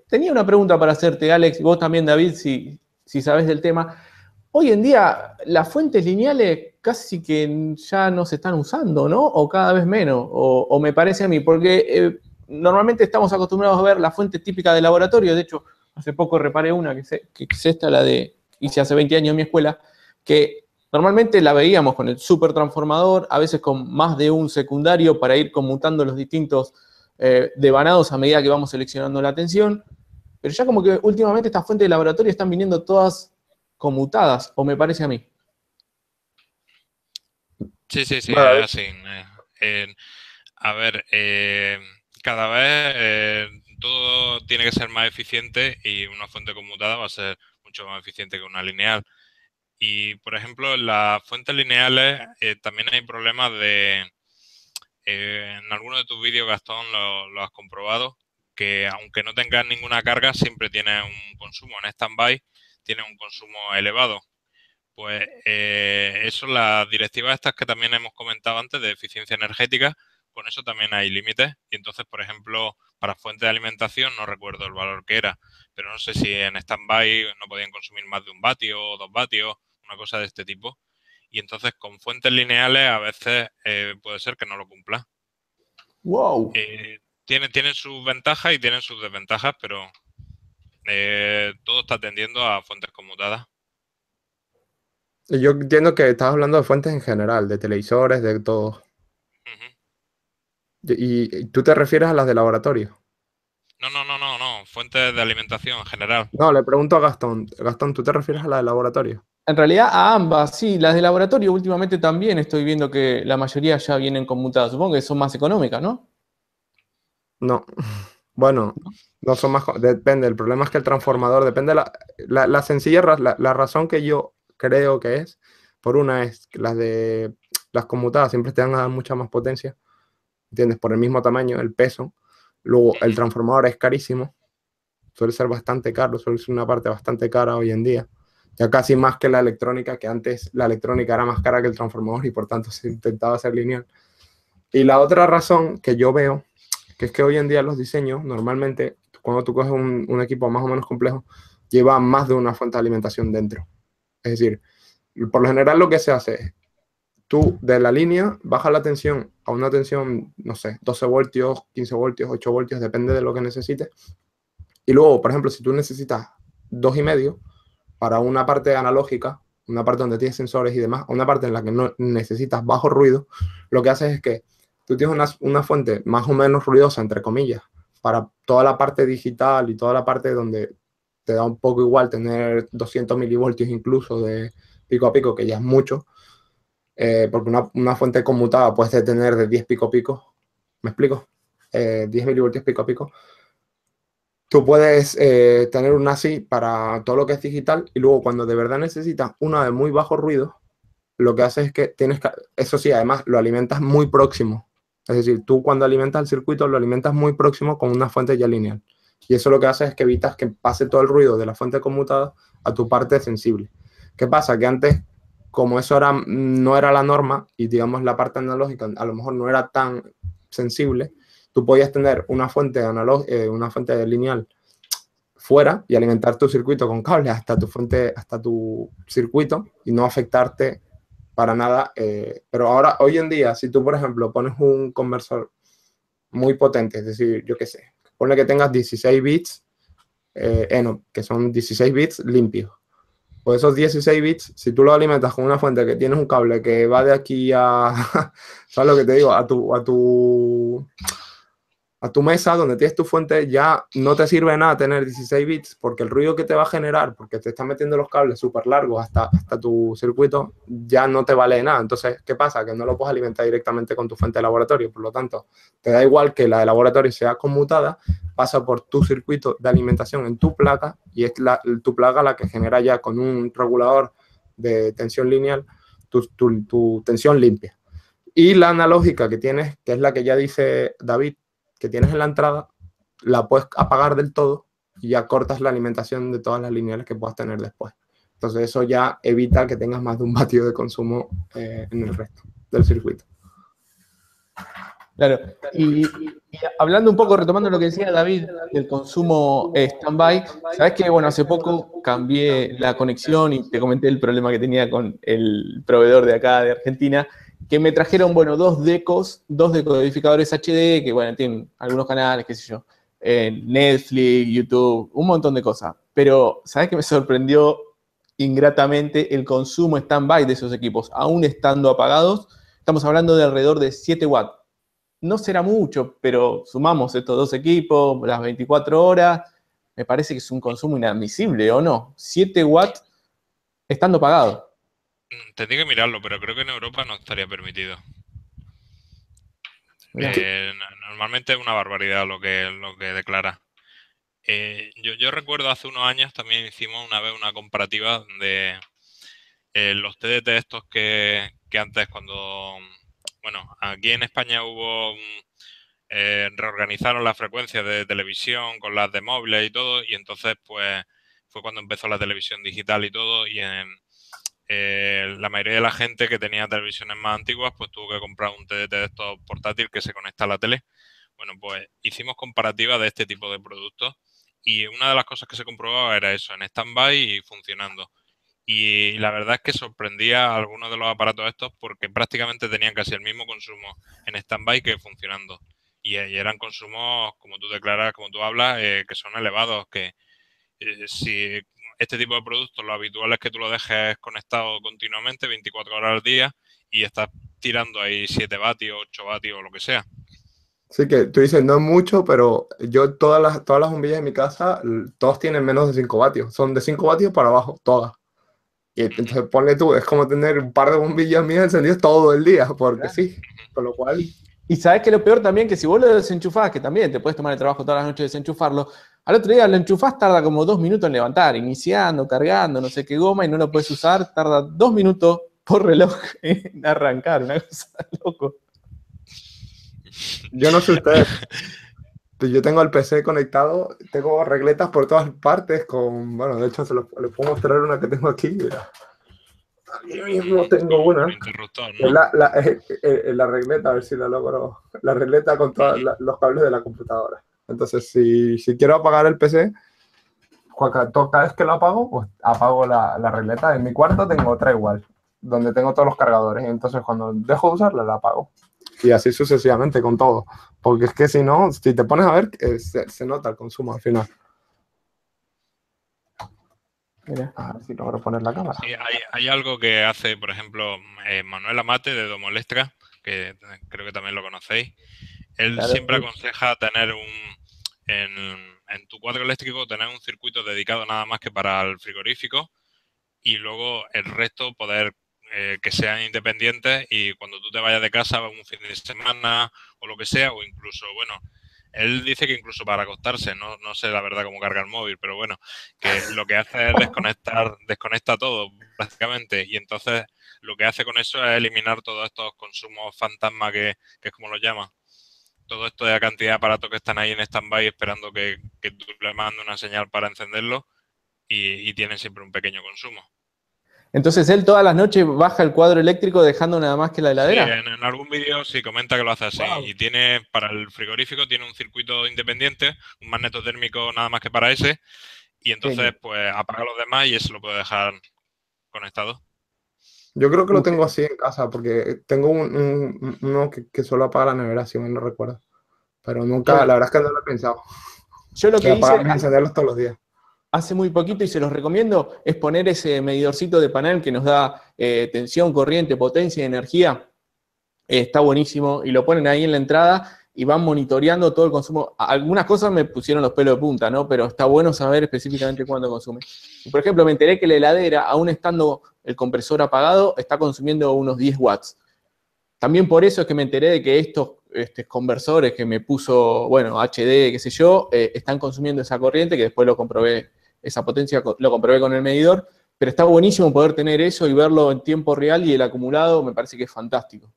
Speaker 2: tenía una pregunta para hacerte, Alex, vos también, David, si sabés del tema. Hoy en día, las fuentes lineales casi que ya no se están usando, ¿no? O cada vez menos, o me parece a mí, porque normalmente estamos acostumbrados a ver la fuente típica de laboratorio. De hecho, hace poco reparé una, que es esta, la de, hice hace 20 años en mi escuela, que normalmente la veíamos con el supertransformador, a veces con más de un secundario para ir conmutando los distintos devanados a medida que vamos seleccionando la tensión. Pero ya como que últimamente estas fuentes de laboratorio están viniendo todas conmutadas, o me parece a mí.
Speaker 3: Sí, sí, sí,
Speaker 1: Bueno,
Speaker 3: es así. A ver, cada vez todo tiene que ser más eficiente y una fuente conmutada va a ser mucho más eficiente que una lineal. Y, por ejemplo, en las fuentes lineales también hay problemas en alguno de tus vídeos, Gastón, lo has comprobado, que aunque no tengas ninguna carga, siempre tiene un consumo. En stand-by tiene un consumo elevado. Pues eso, las directivas estas que también hemos comentado antes de eficiencia energética, con eso también hay límites. Y entonces, por ejemplo, para fuente de alimentación, no recuerdo el valor que era, pero no sé si en stand-by no podían consumir más de 1 vatio o 2 vatios, una cosa de este tipo. Y entonces con fuentes lineales a veces puede ser que no lo cumpla.
Speaker 2: ¡Wow!
Speaker 3: Tienen sus ventajas y tienen sus desventajas, pero todo está tendiendo a fuentes conmutadas.
Speaker 1: yo entiendo que estás hablando de fuentes en general, de televisores, de todo.
Speaker 3: Ujú.
Speaker 1: Y tú te refieres a las de laboratorio.
Speaker 3: No, no, no, no, no. Fuentes de alimentación en general.
Speaker 1: No, le pregunto a Gastón. Gastón, ¿tú te refieres a la de laboratorio?
Speaker 2: En realidad a ambas, sí, las de laboratorio últimamente también estoy viendo que la mayoría ya vienen conmutadas. Supongo que son más económicas, ¿no?
Speaker 1: No. Bueno, no son más. Depende. El problema es que el transformador depende. La sencilla la razón que yo creo que es, por una es que las conmutadas siempre te van a dar mucha más potencia, ¿entiendes? Por el mismo tamaño, el peso. Luego, el transformador es carísimo. Suele ser bastante caro, suele ser una parte bastante cara hoy en día. Ya casi más que la electrónica, que antes la electrónica era más cara que el transformador y por tanto se intentaba hacer lineal. Y la otra razón que yo veo, que es que hoy en día los diseños, normalmente, cuando tú coges un equipo más o menos complejo, lleva más de una fuente de alimentación dentro. Es decir, por lo general lo que se hace es, tú de la línea bajas la tensión a una tensión, no sé, 12 voltios, 15 voltios, 8 voltios, depende de lo que necesites. Y luego, por ejemplo, si tú necesitas 2,5 para una parte analógica, una parte donde tienes sensores y demás, una parte en la que no necesitas bajo ruido, lo que haces es que tú tienes una fuente más o menos ruidosa, entre comillas, para toda la parte digital y toda la parte donde te da un poco igual tener 200 milivoltios incluso de pico a pico, que ya es mucho, porque una fuente conmutada puedes tener de 10 pico a pico, ¿me explico? 10 milivoltios pico a pico. Tú puedes tener una así para todo lo que es digital y luego cuando de verdad necesitas una de muy bajo ruido, lo que haces es que tienes que, eso sí, además lo alimentas muy próximo. Es decir, tú cuando alimentas el circuito lo alimentas muy próximo con una fuente ya lineal. Y eso lo que hace es que evitas que pase todo el ruido de la fuente conmutada a tu parte sensible. ¿Qué pasa? Que antes, como eso no era la norma y digamos la parte analógica a lo mejor no era tan sensible, tú podías tener una fuente una fuente lineal fuera y alimentar tu circuito con cables hasta tu fuente, hasta tu circuito y no afectarte para nada. Pero ahora, hoy en día, si tú, por ejemplo, pones un conversor muy potente, es decir, yo qué sé, ponle que tengas 16 bits, no, que son 16 bits limpios. Pues esos 16 bits, si tú los alimentas con una fuente que tienes un cable que va de aquí a, ¿sabes lo que te digo? A tu mesa donde tienes tu fuente, ya no te sirve nada tener 16 bits porque el ruido que te va a generar, porque te están metiendo los cables súper largos hasta tu circuito, ya no te vale nada. Entonces, ¿qué pasa? Que no lo puedes alimentar directamente con tu fuente de laboratorio. Por lo tanto, te da igual que la de laboratorio sea conmutada, pasa por tu circuito de alimentación en tu placa y es tu placa la que genera ya con un regulador de tensión lineal tu tensión limpia. Y la analógica que tienes, que es la que ya dice David, que tienes en la entrada, la puedes apagar del todo y ya cortas la alimentación de todas las lineales que puedas tener después. Entonces eso ya evita que tengas más de un vatio de consumo en el resto del circuito.
Speaker 2: Claro, y hablando un poco, retomando lo que decía David del consumo stand-by, sabes que, bueno, hace poco cambié la conexión y te comenté el problema que tenía con el proveedor de acá de Argentina, que me trajeron, bueno, dos decodificadores HD, que, bueno, tienen algunos canales, qué sé yo, Netflix, YouTube, un montón de cosas. Pero, ¿sabes qué me sorprendió ingratamente? El consumo stand-by de esos equipos, aún estando apagados. Estamos hablando de alrededor de 7 watts. No será mucho, pero sumamos estos dos equipos, las 24 horas, me parece que es un consumo inadmisible, ¿o no? 7 watts estando apagado.
Speaker 3: Tendría que mirarlo, pero creo que en Europa no estaría permitido. Normalmente es una barbaridad lo que declara. Yo recuerdo hace unos años también hicimos una vez una comparativa de los TDT estos que antes cuando... Bueno, aquí en España reorganizaron las frecuencias de televisión con las de móviles y todo, y entonces pues fue cuando empezó la televisión digital y todo, y la mayoría de la gente que tenía televisiones más antiguas pues tuvo que comprar un TDT de estos portátiles que se conecta a la tele. Bueno, pues hicimos comparativas de este tipo de productos y una de las cosas que se comprobaba era eso, en stand-by y funcionando. Y la verdad es que sorprendía a algunos de los aparatos estos porque prácticamente tenían casi el mismo consumo en stand-by que funcionando. Y eran consumos, como tú declaras, como tú hablas, que son elevados, que si este tipo de productos, lo habitual es que tú lo dejes conectado continuamente, 24 horas al día, y estás tirando ahí 7 vatios, 8 vatios o lo que sea.
Speaker 1: Sí, que tú dices, no es mucho, pero yo todas las bombillas de mi casa, todos tienen menos de 5 vatios. Son de 5 vatios para abajo, todas. Y entonces ponle tú, es como tener un par de bombillas mías encendidas todo el día, porque sí. Con lo cual...
Speaker 2: Y sabes que lo peor también, que si vos lo desenchufás, que también te puedes tomar el trabajo todas las noches de desenchufarlo, al otro día lo enchufás, tarda como 2 minutos en levantar, iniciando, cargando, no sé qué goma, y no lo puedes usar, tarda 2 minutos por reloj en arrancar, una cosa loco.
Speaker 1: Yo no sé ustedes, yo tengo el PC conectado, tengo regletas por todas partes con, bueno, de hecho les puedo mostrar una que tengo aquí, mira. Aquí mismo tengo una.
Speaker 3: Interruptor,
Speaker 1: Es
Speaker 3: ¿no?
Speaker 1: la regleta, a ver si la logro. La regleta con todos los cables de la computadora. Entonces, si quiero apagar el PC, cada vez que lo apago, pues apago la regleta. En mi cuarto tengo otra igual. donde tengo todos los cargadores. Y entonces cuando dejo de usarla, la apago. Y así sucesivamente con todo. Porque es que si no, si te pones a ver, se nota el consumo al final. Mira, a ver si logro poner la cámara.
Speaker 3: Sí, hay algo que hace, por ejemplo, Manuel Amate de Domolestra, que creo que también lo conocéis. Él
Speaker 2: Claro.
Speaker 3: siempre aconseja tener en tu cuadro eléctrico, tener un circuito dedicado nada más que para el frigorífico y luego el resto poder que sean independientes y cuando tú te vayas de casa un fin de semana o lo que sea, o incluso, bueno, él dice que incluso para acostarse, no sé la verdad cómo carga el móvil, pero bueno, que lo que hace es desconecta todo prácticamente y entonces lo que hace con eso es eliminar todos estos consumos fantasma que es como lo llama. Todo esto de la cantidad de aparatos que están ahí en stand-by esperando que tú le mandes una señal para encenderlo y tienen siempre un pequeño consumo.
Speaker 2: Entonces él todas las noches baja el cuadro eléctrico dejando nada más que la
Speaker 3: Sí,
Speaker 2: heladera.
Speaker 3: en algún vídeo sí comenta que lo hace así.
Speaker 2: Wow.
Speaker 3: Y tiene, para el frigorífico, tiene un circuito independiente, un magneto térmico nada más que para ese. Y entonces,
Speaker 2: Genio.
Speaker 3: pues apaga los demás y ese lo puede dejar conectado.
Speaker 1: Yo creo que lo tengo así en casa, porque tengo uno que solo apaga la nevera, si mal no recuerdo. Pero nunca, la verdad es que no lo he pensado.
Speaker 2: Yo lo
Speaker 1: De
Speaker 2: que hice
Speaker 1: apagarlos y encenderlos todos los días.
Speaker 2: hace muy poquito y se los recomiendo es poner ese medidorcito de panel que nos da tensión, corriente, potencia y energía. Está buenísimo y lo ponen ahí en la entrada y van monitoreando todo el consumo. Algunas cosas me pusieron los pelos de punta, ¿no? Pero está bueno saber específicamente cuánto consume. Y por ejemplo, me enteré que la heladera, aún estando el compresor apagado, está consumiendo unos 10 watts. También por eso es que me enteré de que estos conversores que me puso, bueno, HD, qué sé yo, están consumiendo esa corriente, que después lo comprobé, esa potencia lo comprobé con el medidor, pero está buenísimo poder tener eso y verlo en tiempo real y el acumulado me parece que es fantástico.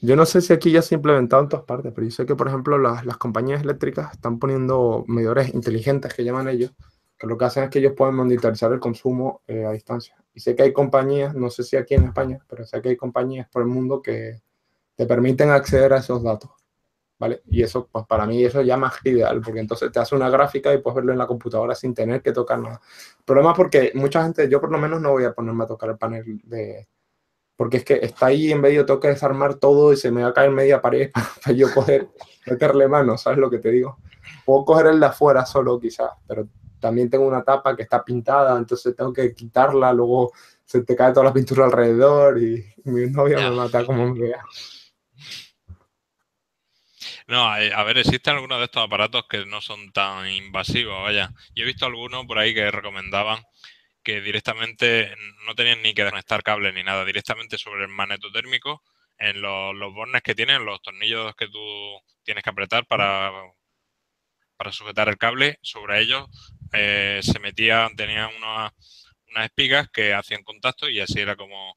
Speaker 1: Yo no sé si aquí ya se ha implementado en todas partes, pero yo sé que, por ejemplo, las compañías eléctricas están poniendo medidores inteligentes, que llaman ellos, que lo que hacen es que ellos pueden monitorizar el consumo a distancia. Y sé que hay compañías, no sé si aquí en España, pero sé que hay compañías por el mundo que te permiten acceder a esos datos, ¿vale? Y eso, pues para mí, eso ya más que ideal, porque entonces te hace una gráfica y puedes verlo en la computadora sin tener que tocar nada. El problema es porque mucha gente, yo por lo menos no voy a ponerme a tocar el panel porque es que está ahí en medio, tengo que desarmar todo y se me va a caer media pared para yo poder meterle mano, ¿sabes lo que te digo? Puedo coger el de afuera solo quizás, pero también tengo una tapa que está pintada, entonces tengo que quitarla, luego se te cae toda la pintura alrededor y mi novia me mata como me vea.
Speaker 3: No, a ver, existen algunos de estos aparatos que no son tan invasivos, vaya. Yo he visto algunos por ahí que recomendaban que directamente no tenían ni que desconectar cables ni nada, directamente sobre el magneto térmico, en los bornes que tienen, los tornillos que tú tienes que apretar para sujetar el cable, sobre ellos se metían, tenían unas espigas que hacían contacto y así era como...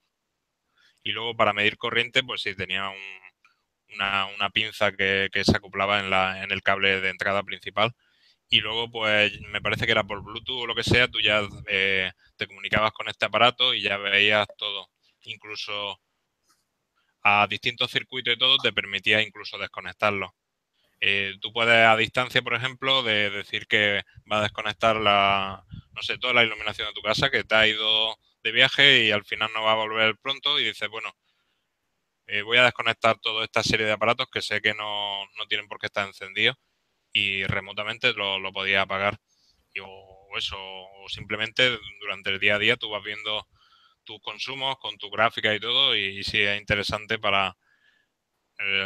Speaker 3: Y luego para medir corriente, pues sí, tenía una pinza que se acoplaba en el cable de entrada principal. Y luego, pues, me parece que era por Bluetooth o lo que sea, tú ya te comunicabas con este aparato y ya veías todo. Incluso a distintos circuitos y todo te permitía incluso desconectarlo. Tú puedes a distancia, por ejemplo, de decir que va a desconectar no sé, toda la iluminación de tu casa, que te ha ido de viaje y al final no va a volver pronto y dices, bueno, voy a desconectar toda esta serie de aparatos que sé que no tienen por qué estar encendidos y remotamente lo podía apagar. O eso, o simplemente durante el día a día tú vas viendo tus consumos con tu gráfica y todo y sí es interesante para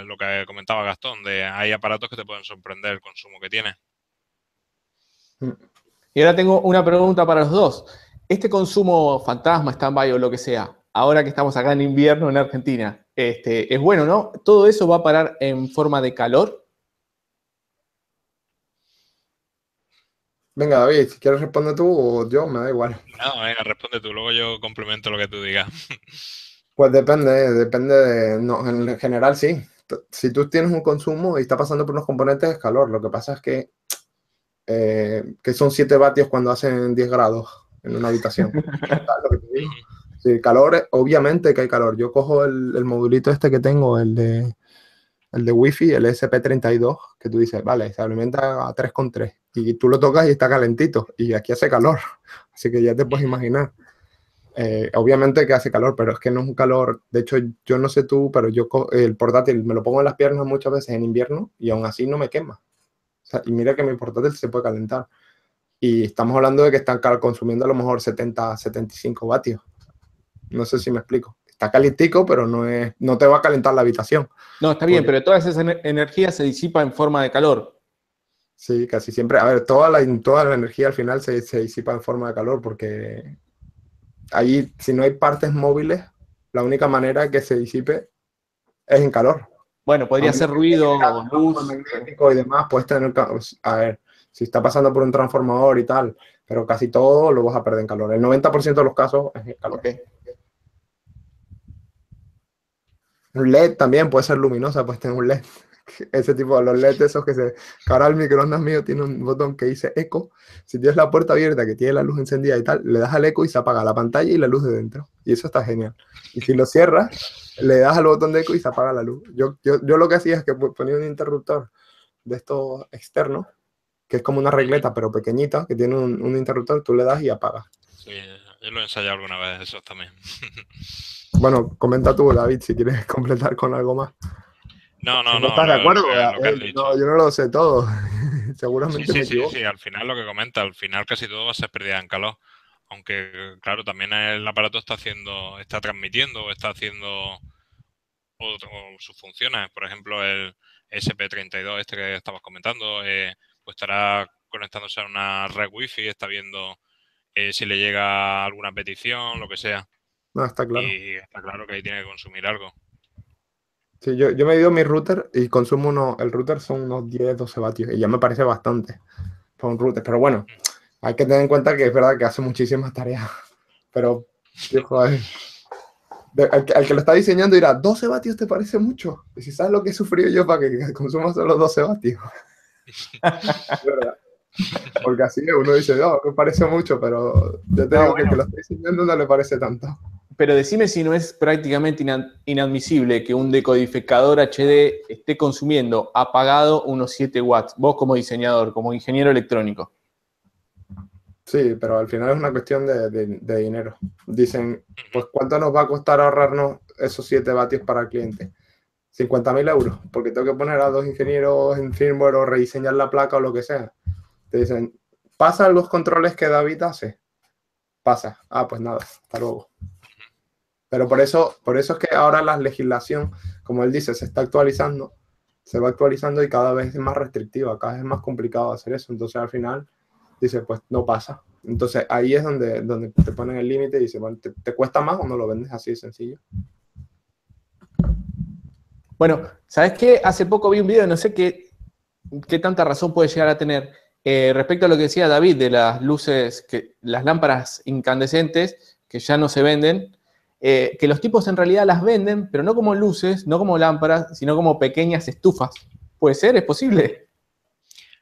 Speaker 3: lo que comentaba Gastón, de hay aparatos que te pueden sorprender el consumo que tienes.
Speaker 2: Y ahora tengo una pregunta para los dos. Este consumo fantasma, stand-by o lo que sea, ahora que estamos acá en invierno en Argentina, es bueno, ¿no? ¿Todo eso va a parar en forma de calor?
Speaker 1: Venga, David, si quieres responder tú o yo, me da igual.
Speaker 3: No, venga, responde tú, luego yo complemento lo que tú digas.
Speaker 1: Pues depende de... No, en general sí. Si tú tienes un consumo y está pasando por unos componentes, es calor. Lo que pasa es que son 7 vatios cuando hacen 10 grados en una habitación. ¿Sabes lo que te digo? Sí, calor, obviamente que hay calor. Yo cojo el modulito este que tengo, el de Wi-Fi, el SP32, que tú dices, vale, se alimenta a 3,3. Y tú lo tocas y está calentito. Y aquí hace calor. Así que ya te puedes imaginar. Obviamente que hace calor, pero es que no es un calor. De hecho, yo no sé tú, pero el portátil me lo pongo en las piernas muchas veces en invierno y aún así no me quema. O sea, y mira que mi portátil se puede calentar. Y estamos hablando de que están consumiendo a lo mejor 70, 75 vatios. No sé si me explico. Está calientico, pero no te va a calentar la habitación.
Speaker 2: No, está bien, pero toda esa energía se disipa en forma de calor.
Speaker 1: Sí, casi siempre. A ver, toda la energía al final se disipa en forma de calor porque ahí, si no hay partes móviles, la única manera que se disipe es en calor.
Speaker 2: Bueno, podría ser ruido o luz.
Speaker 1: Magnético y demás, puedes tener, a ver, si está pasando por un transformador y tal, pero casi todo lo vas a perder en calor. El 90% de los casos es en calor.
Speaker 2: Okay.
Speaker 1: Un LED también puede ser luminosa, puedes tener un LED. Ese tipo de los LED esos que ahora el microondas mío tiene un botón que dice eco. Si tienes la puerta abierta, que tiene la luz encendida y tal, le das al eco y se apaga la pantalla y la luz de dentro. Y eso está genial. Y si lo cierras, le das al botón de eco y se apaga la luz. Yo lo que hacía es que ponía un interruptor de estos externos, que es como una regleta, pero pequeñita, que tiene un interruptor, tú le das y apagas.
Speaker 3: Sí, yo lo he ensayado alguna vez, eso también.
Speaker 1: Bueno, comenta tú, David, si quieres completar con algo más.
Speaker 3: No,
Speaker 1: Si no estás de acuerdo,
Speaker 3: lo que has dicho.
Speaker 1: no, yo no lo sé todo. Seguramente me equivoco.
Speaker 3: Sí, al final lo que comenta, al final casi todo va a ser pérdida en calor. Aunque, claro, también el aparato está transmitiendo o está haciendo sus funciones. Por ejemplo, el SP32 este que estabas comentando, pues estará conectándose a una red wifi, está viendo si le llega alguna petición, lo que sea.
Speaker 1: No, está claro.
Speaker 3: Y está claro que ahí tiene que consumir algo.
Speaker 1: Sí, yo me he ido mi router y consumo el router son unos 10, 12 vatios y ya me parece bastante para un router. Pero bueno, hay que tener en cuenta que es verdad que hace muchísimas tareas. Pero, tío, joder. Al que lo está diseñando dirá, 12 vatios te parece mucho. Y si sabes lo que he sufrido yo para que consuma solo 12 vatios. Es verdad. Porque así uno dice, no, me parece mucho, pero yo te digo que el que lo está diseñando no le parece tanto.
Speaker 2: Pero decime si no es prácticamente inadmisible que un decodificador HD esté consumiendo apagado unos 7 watts, vos como diseñador, como ingeniero electrónico.
Speaker 1: Sí, pero al final es una cuestión de dinero. Dicen, pues ¿cuánto nos va a costar ahorrarnos esos 7 vatios para el cliente? 50.000 euros, porque tengo que poner a 2 ingenieros en firmware o rediseñar la placa o lo que sea. Te dicen, ¿pasa los controles que David hace? Pasa. Ah, pues nada, hasta luego. Pero por eso es que ahora la legislación, como él dice, se está actualizando, se va actualizando y cada vez es más restrictiva, cada vez es más complicado hacer eso. Entonces al final dice, pues no pasa. Entonces ahí es donde te ponen el límite y dice, bueno, ¿te cuesta más o no lo vendes así de sencillo?
Speaker 2: Bueno, ¿sabes qué? Hace poco vi un video, no sé qué tanta razón puede llegar a tener, respecto a lo que decía David de las luces, las lámparas incandescentes que ya no se venden, que los tipos en realidad las venden, pero no como luces, no como lámparas, sino como pequeñas estufas. ¿Puede ser? ¿Es posible?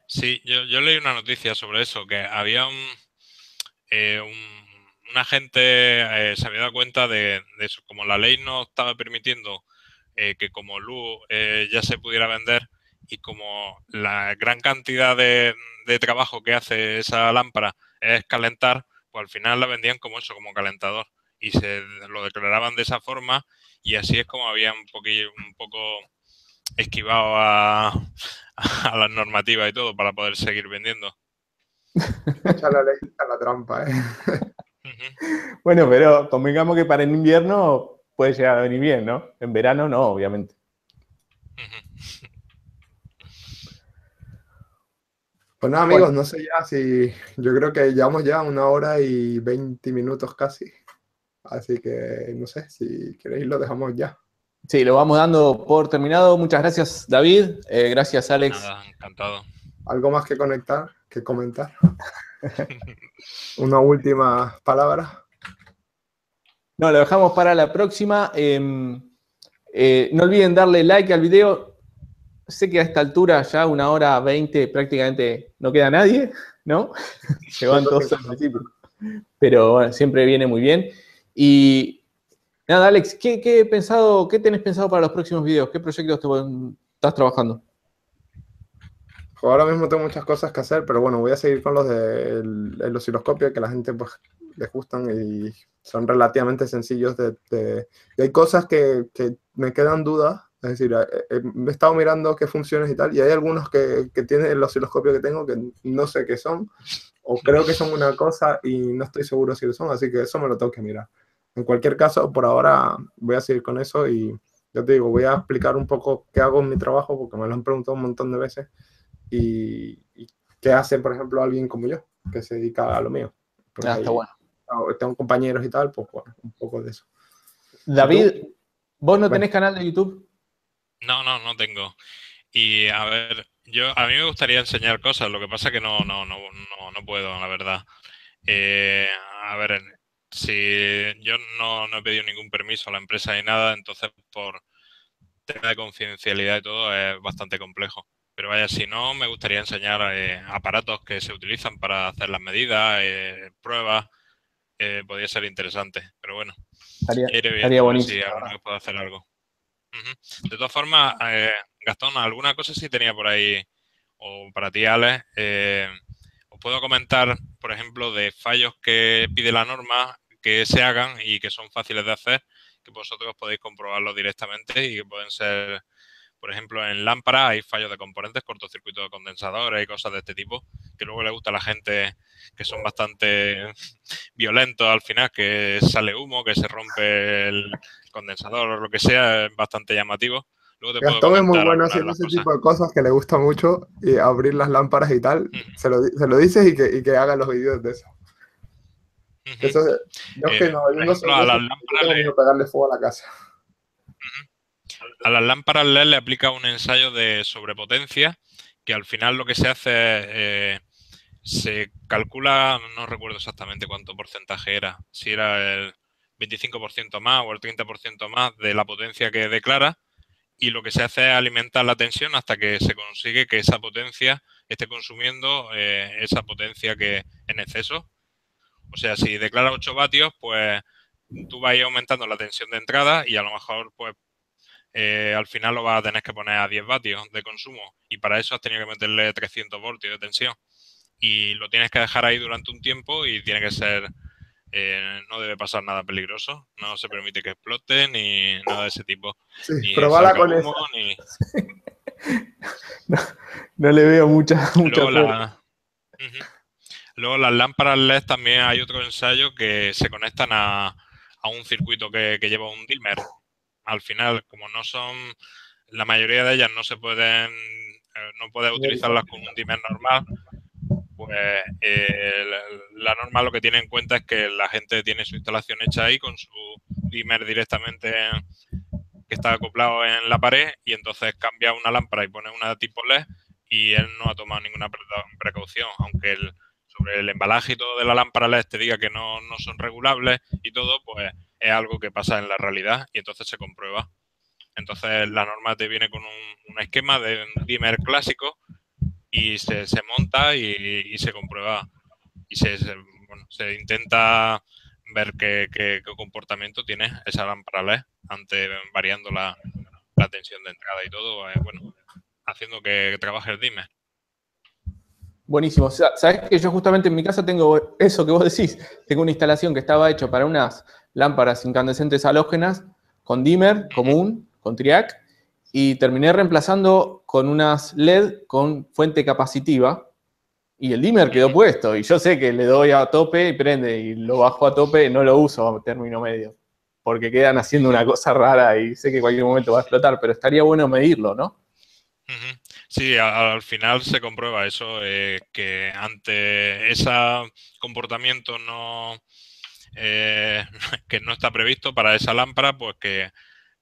Speaker 3: Sí, yo leí una noticia sobre eso, que había un agente se había dado cuenta de eso. Como la ley no estaba permitiendo que como luz ya se pudiera vender y como la gran cantidad de trabajo que hace esa lámpara es calentar, pues al final la vendían como eso, como calentador. Y se lo declaraban de esa forma y así es como habían un poco esquivado a las normativas y todo para poder seguir vendiendo.
Speaker 1: Echa la ley a la trampa, ¿eh?
Speaker 2: Bueno, pero convengamos que para el invierno puede llegar a venir bien, ¿no? En verano no, obviamente.
Speaker 1: Pues nada, amigos, no sé ya si... Yo creo que llevamos ya 1 hora y 20 minutos casi. Así que no sé, si queréis lo dejamos ya.
Speaker 2: Sí, lo vamos dando por terminado. Muchas gracias, David. Gracias, Alex.
Speaker 3: Nada, encantado.
Speaker 1: ¿Algo más que comentar? Una última palabra.
Speaker 2: No, lo dejamos para la próxima. No olviden darle like al video. Sé que a esta altura, ya 1 hora 20, prácticamente no queda nadie, ¿no? Se van todos al principio. Pero bueno, siempre viene muy bien. Y nada, Alex, ¿qué tenés pensado para los próximos videos? ¿Qué proyectos estás trabajando?
Speaker 1: Ahora mismo tengo muchas cosas que hacer, pero bueno, voy a seguir con los del osciloscopio, que la gente pues les gustan y son relativamente sencillos y hay cosas que me quedan dudas, es decir, he estado mirando qué funciones y tal, y hay algunos que tienen el osciloscopio que tengo que no sé qué son, o creo que son una cosa y no estoy seguro si lo son, así que eso me lo tengo que mirar. En cualquier caso, por ahora voy a seguir con eso y yo te digo, voy a explicar un poco qué hago en mi trabajo, porque me lo han preguntado un montón de veces, y qué hace, por ejemplo, alguien como yo, que se dedica a lo mío. Porque
Speaker 2: Está bueno.
Speaker 1: tengo compañeros y tal, pues bueno, un poco de eso.
Speaker 2: David, ¿vos no tenés canal de YouTube?
Speaker 3: No tengo. Y a ver, a mí me gustaría enseñar cosas, lo que pasa que no puedo, la verdad. A ver, si yo no he pedido ningún permiso a la empresa ni nada, entonces por tema de confidencialidad y todo es bastante complejo. Pero vaya, si no, me gustaría enseñar aparatos que se utilizan para hacer las medidas, pruebas, podría ser interesante. Pero bueno, iré
Speaker 2: Estaría
Speaker 3: viendo
Speaker 2: buenísimo.
Speaker 3: si alguna vez puedo hacer algo. De todas formas, Gastón, alguna cosa sí tenía por ahí, o para ti, Alex, os puedo comentar, por ejemplo, de fallos que pide la norma que se hagan y que son fáciles de hacer, que vosotros podéis comprobarlo directamente y que pueden ser, por ejemplo, en lámparas hay fallos de componentes, cortocircuito de condensadores y cosas de este tipo, que luego le gusta a la gente que son bastante violentos al final, que sale humo, que se rompe el condensador o lo que sea, es bastante llamativo. Luego te puedo
Speaker 1: Gastón es muy
Speaker 3: comentar
Speaker 1: bueno
Speaker 3: algunas de
Speaker 1: haciendo
Speaker 3: las
Speaker 1: ese
Speaker 3: cosas.
Speaker 1: tipo de cosas que le gusta mucho, y abrir las lámparas y tal. Se lo dices y que haga los vídeos de eso. Eso yo es que no, yo
Speaker 3: Por
Speaker 1: no soy
Speaker 3: ejemplo,
Speaker 1: de
Speaker 3: a
Speaker 1: eso,
Speaker 3: las
Speaker 1: yo
Speaker 3: lámparas
Speaker 1: tengo miedo de pegarle fuego a la casa.
Speaker 3: A las lámparas LED le aplica un ensayo de sobrepotencia que al final lo que se hace es, se calcula, no recuerdo exactamente cuánto porcentaje era, si era el 25% más o el 30% más de la potencia que declara, y lo que se hace es alimentar la tensión hasta que se consigue que esa potencia esté consumiendo esa potencia que en exceso. O sea, si declara 8 vatios, pues tú vas a ir aumentando la tensión de entrada y a lo mejor pues al final lo vas a tener que poner a 10 vatios de consumo y para eso has tenido que meterle 300 voltios de tensión y lo tienes que dejar ahí durante un tiempo y tiene que ser, no debe pasar nada peligroso, no se permite que explote ni nada de ese tipo,
Speaker 1: Sí,
Speaker 3: ni
Speaker 1: probala
Speaker 3: salga
Speaker 1: con
Speaker 3: humo,
Speaker 1: esa.
Speaker 3: ni...
Speaker 2: No le veo mucha
Speaker 3: Luego,
Speaker 2: fuerza.
Speaker 3: Luego las lámparas LED también hay otro ensayo que se conectan a un circuito que lleva un dimmer. Al final, como no son, la mayoría de ellas no se pueden, no puedes utilizarlas con un dimmer normal, pues la norma lo que tiene en cuenta es que la gente tiene su instalación hecha ahí con su dimmer directamente que está acoplado en la pared y entonces cambia una lámpara y pone una tipo LED y él no ha tomado ninguna precaución, aunque sobre el embalaje y todo de la lámpara LED te diga que no son regulables y todo, pues es algo que pasa en la realidad y entonces se comprueba. Entonces la norma te viene con un esquema de un dimmer clásico y se monta y se comprueba y se intenta ver qué comportamiento tiene esa lámpara LED ante variando la tensión de entrada y todo, haciendo que trabaje el dimmer.
Speaker 2: Buenísimo. Sabés que yo justamente en mi casa tengo eso que vos decís. Tengo una instalación que estaba hecha para unas lámparas incandescentes halógenas con dimmer común, con triac, y terminé reemplazando con unas LED con fuente capacitiva y el dimmer quedó puesto. Y yo sé que le doy a tope y prende, y lo bajo a tope y no lo uso a término medio, porque quedan haciendo una cosa rara y sé que en cualquier momento va a explotar, pero estaría bueno medirlo, ¿no?
Speaker 3: Sí, al final se comprueba eso, que ante ese comportamiento que no está previsto para esa lámpara, pues que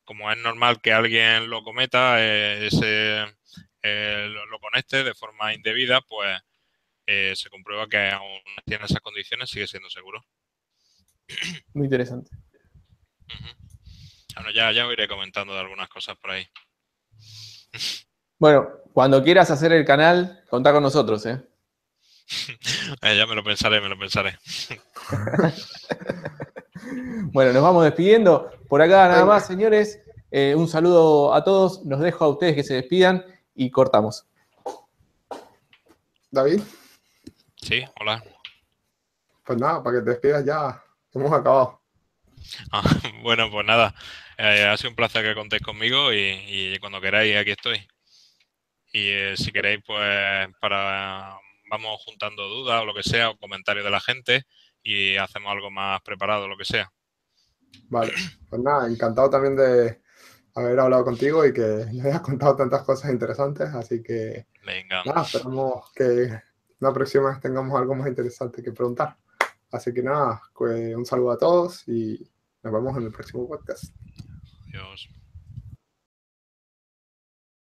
Speaker 3: como es normal que alguien lo cometa, lo conecte de forma indebida, pues se comprueba que aún tiene esas condiciones, sigue siendo seguro.
Speaker 2: Muy interesante.
Speaker 3: Bueno, ya os iré comentando de algunas cosas por ahí.
Speaker 2: Bueno, cuando quieras hacer el canal, contá con nosotros, ¿eh?
Speaker 3: Ya me lo pensaré.
Speaker 2: Bueno, nos vamos despidiendo. Por acá nada más, señores. Un saludo a todos. Los dejo a ustedes que se despidan y cortamos.
Speaker 1: David.
Speaker 3: Sí, hola.
Speaker 1: pues nada, para que te despidas ya, hemos acabado.
Speaker 3: Ah, bueno, pues nada, ha sido un placer que contéis conmigo y cuando queráis aquí estoy. Y si queréis, pues vamos juntando dudas o lo que sea, o comentarios de la gente y hacemos algo más preparado, lo que sea.
Speaker 1: Vale, pues nada, encantado también de haber hablado contigo y que me hayas contado tantas cosas interesantes, así que
Speaker 3: Venga,
Speaker 1: nada, esperamos que la próxima vez tengamos algo más interesante que preguntar. Así que nada, pues un saludo a todos y nos vemos en el próximo podcast.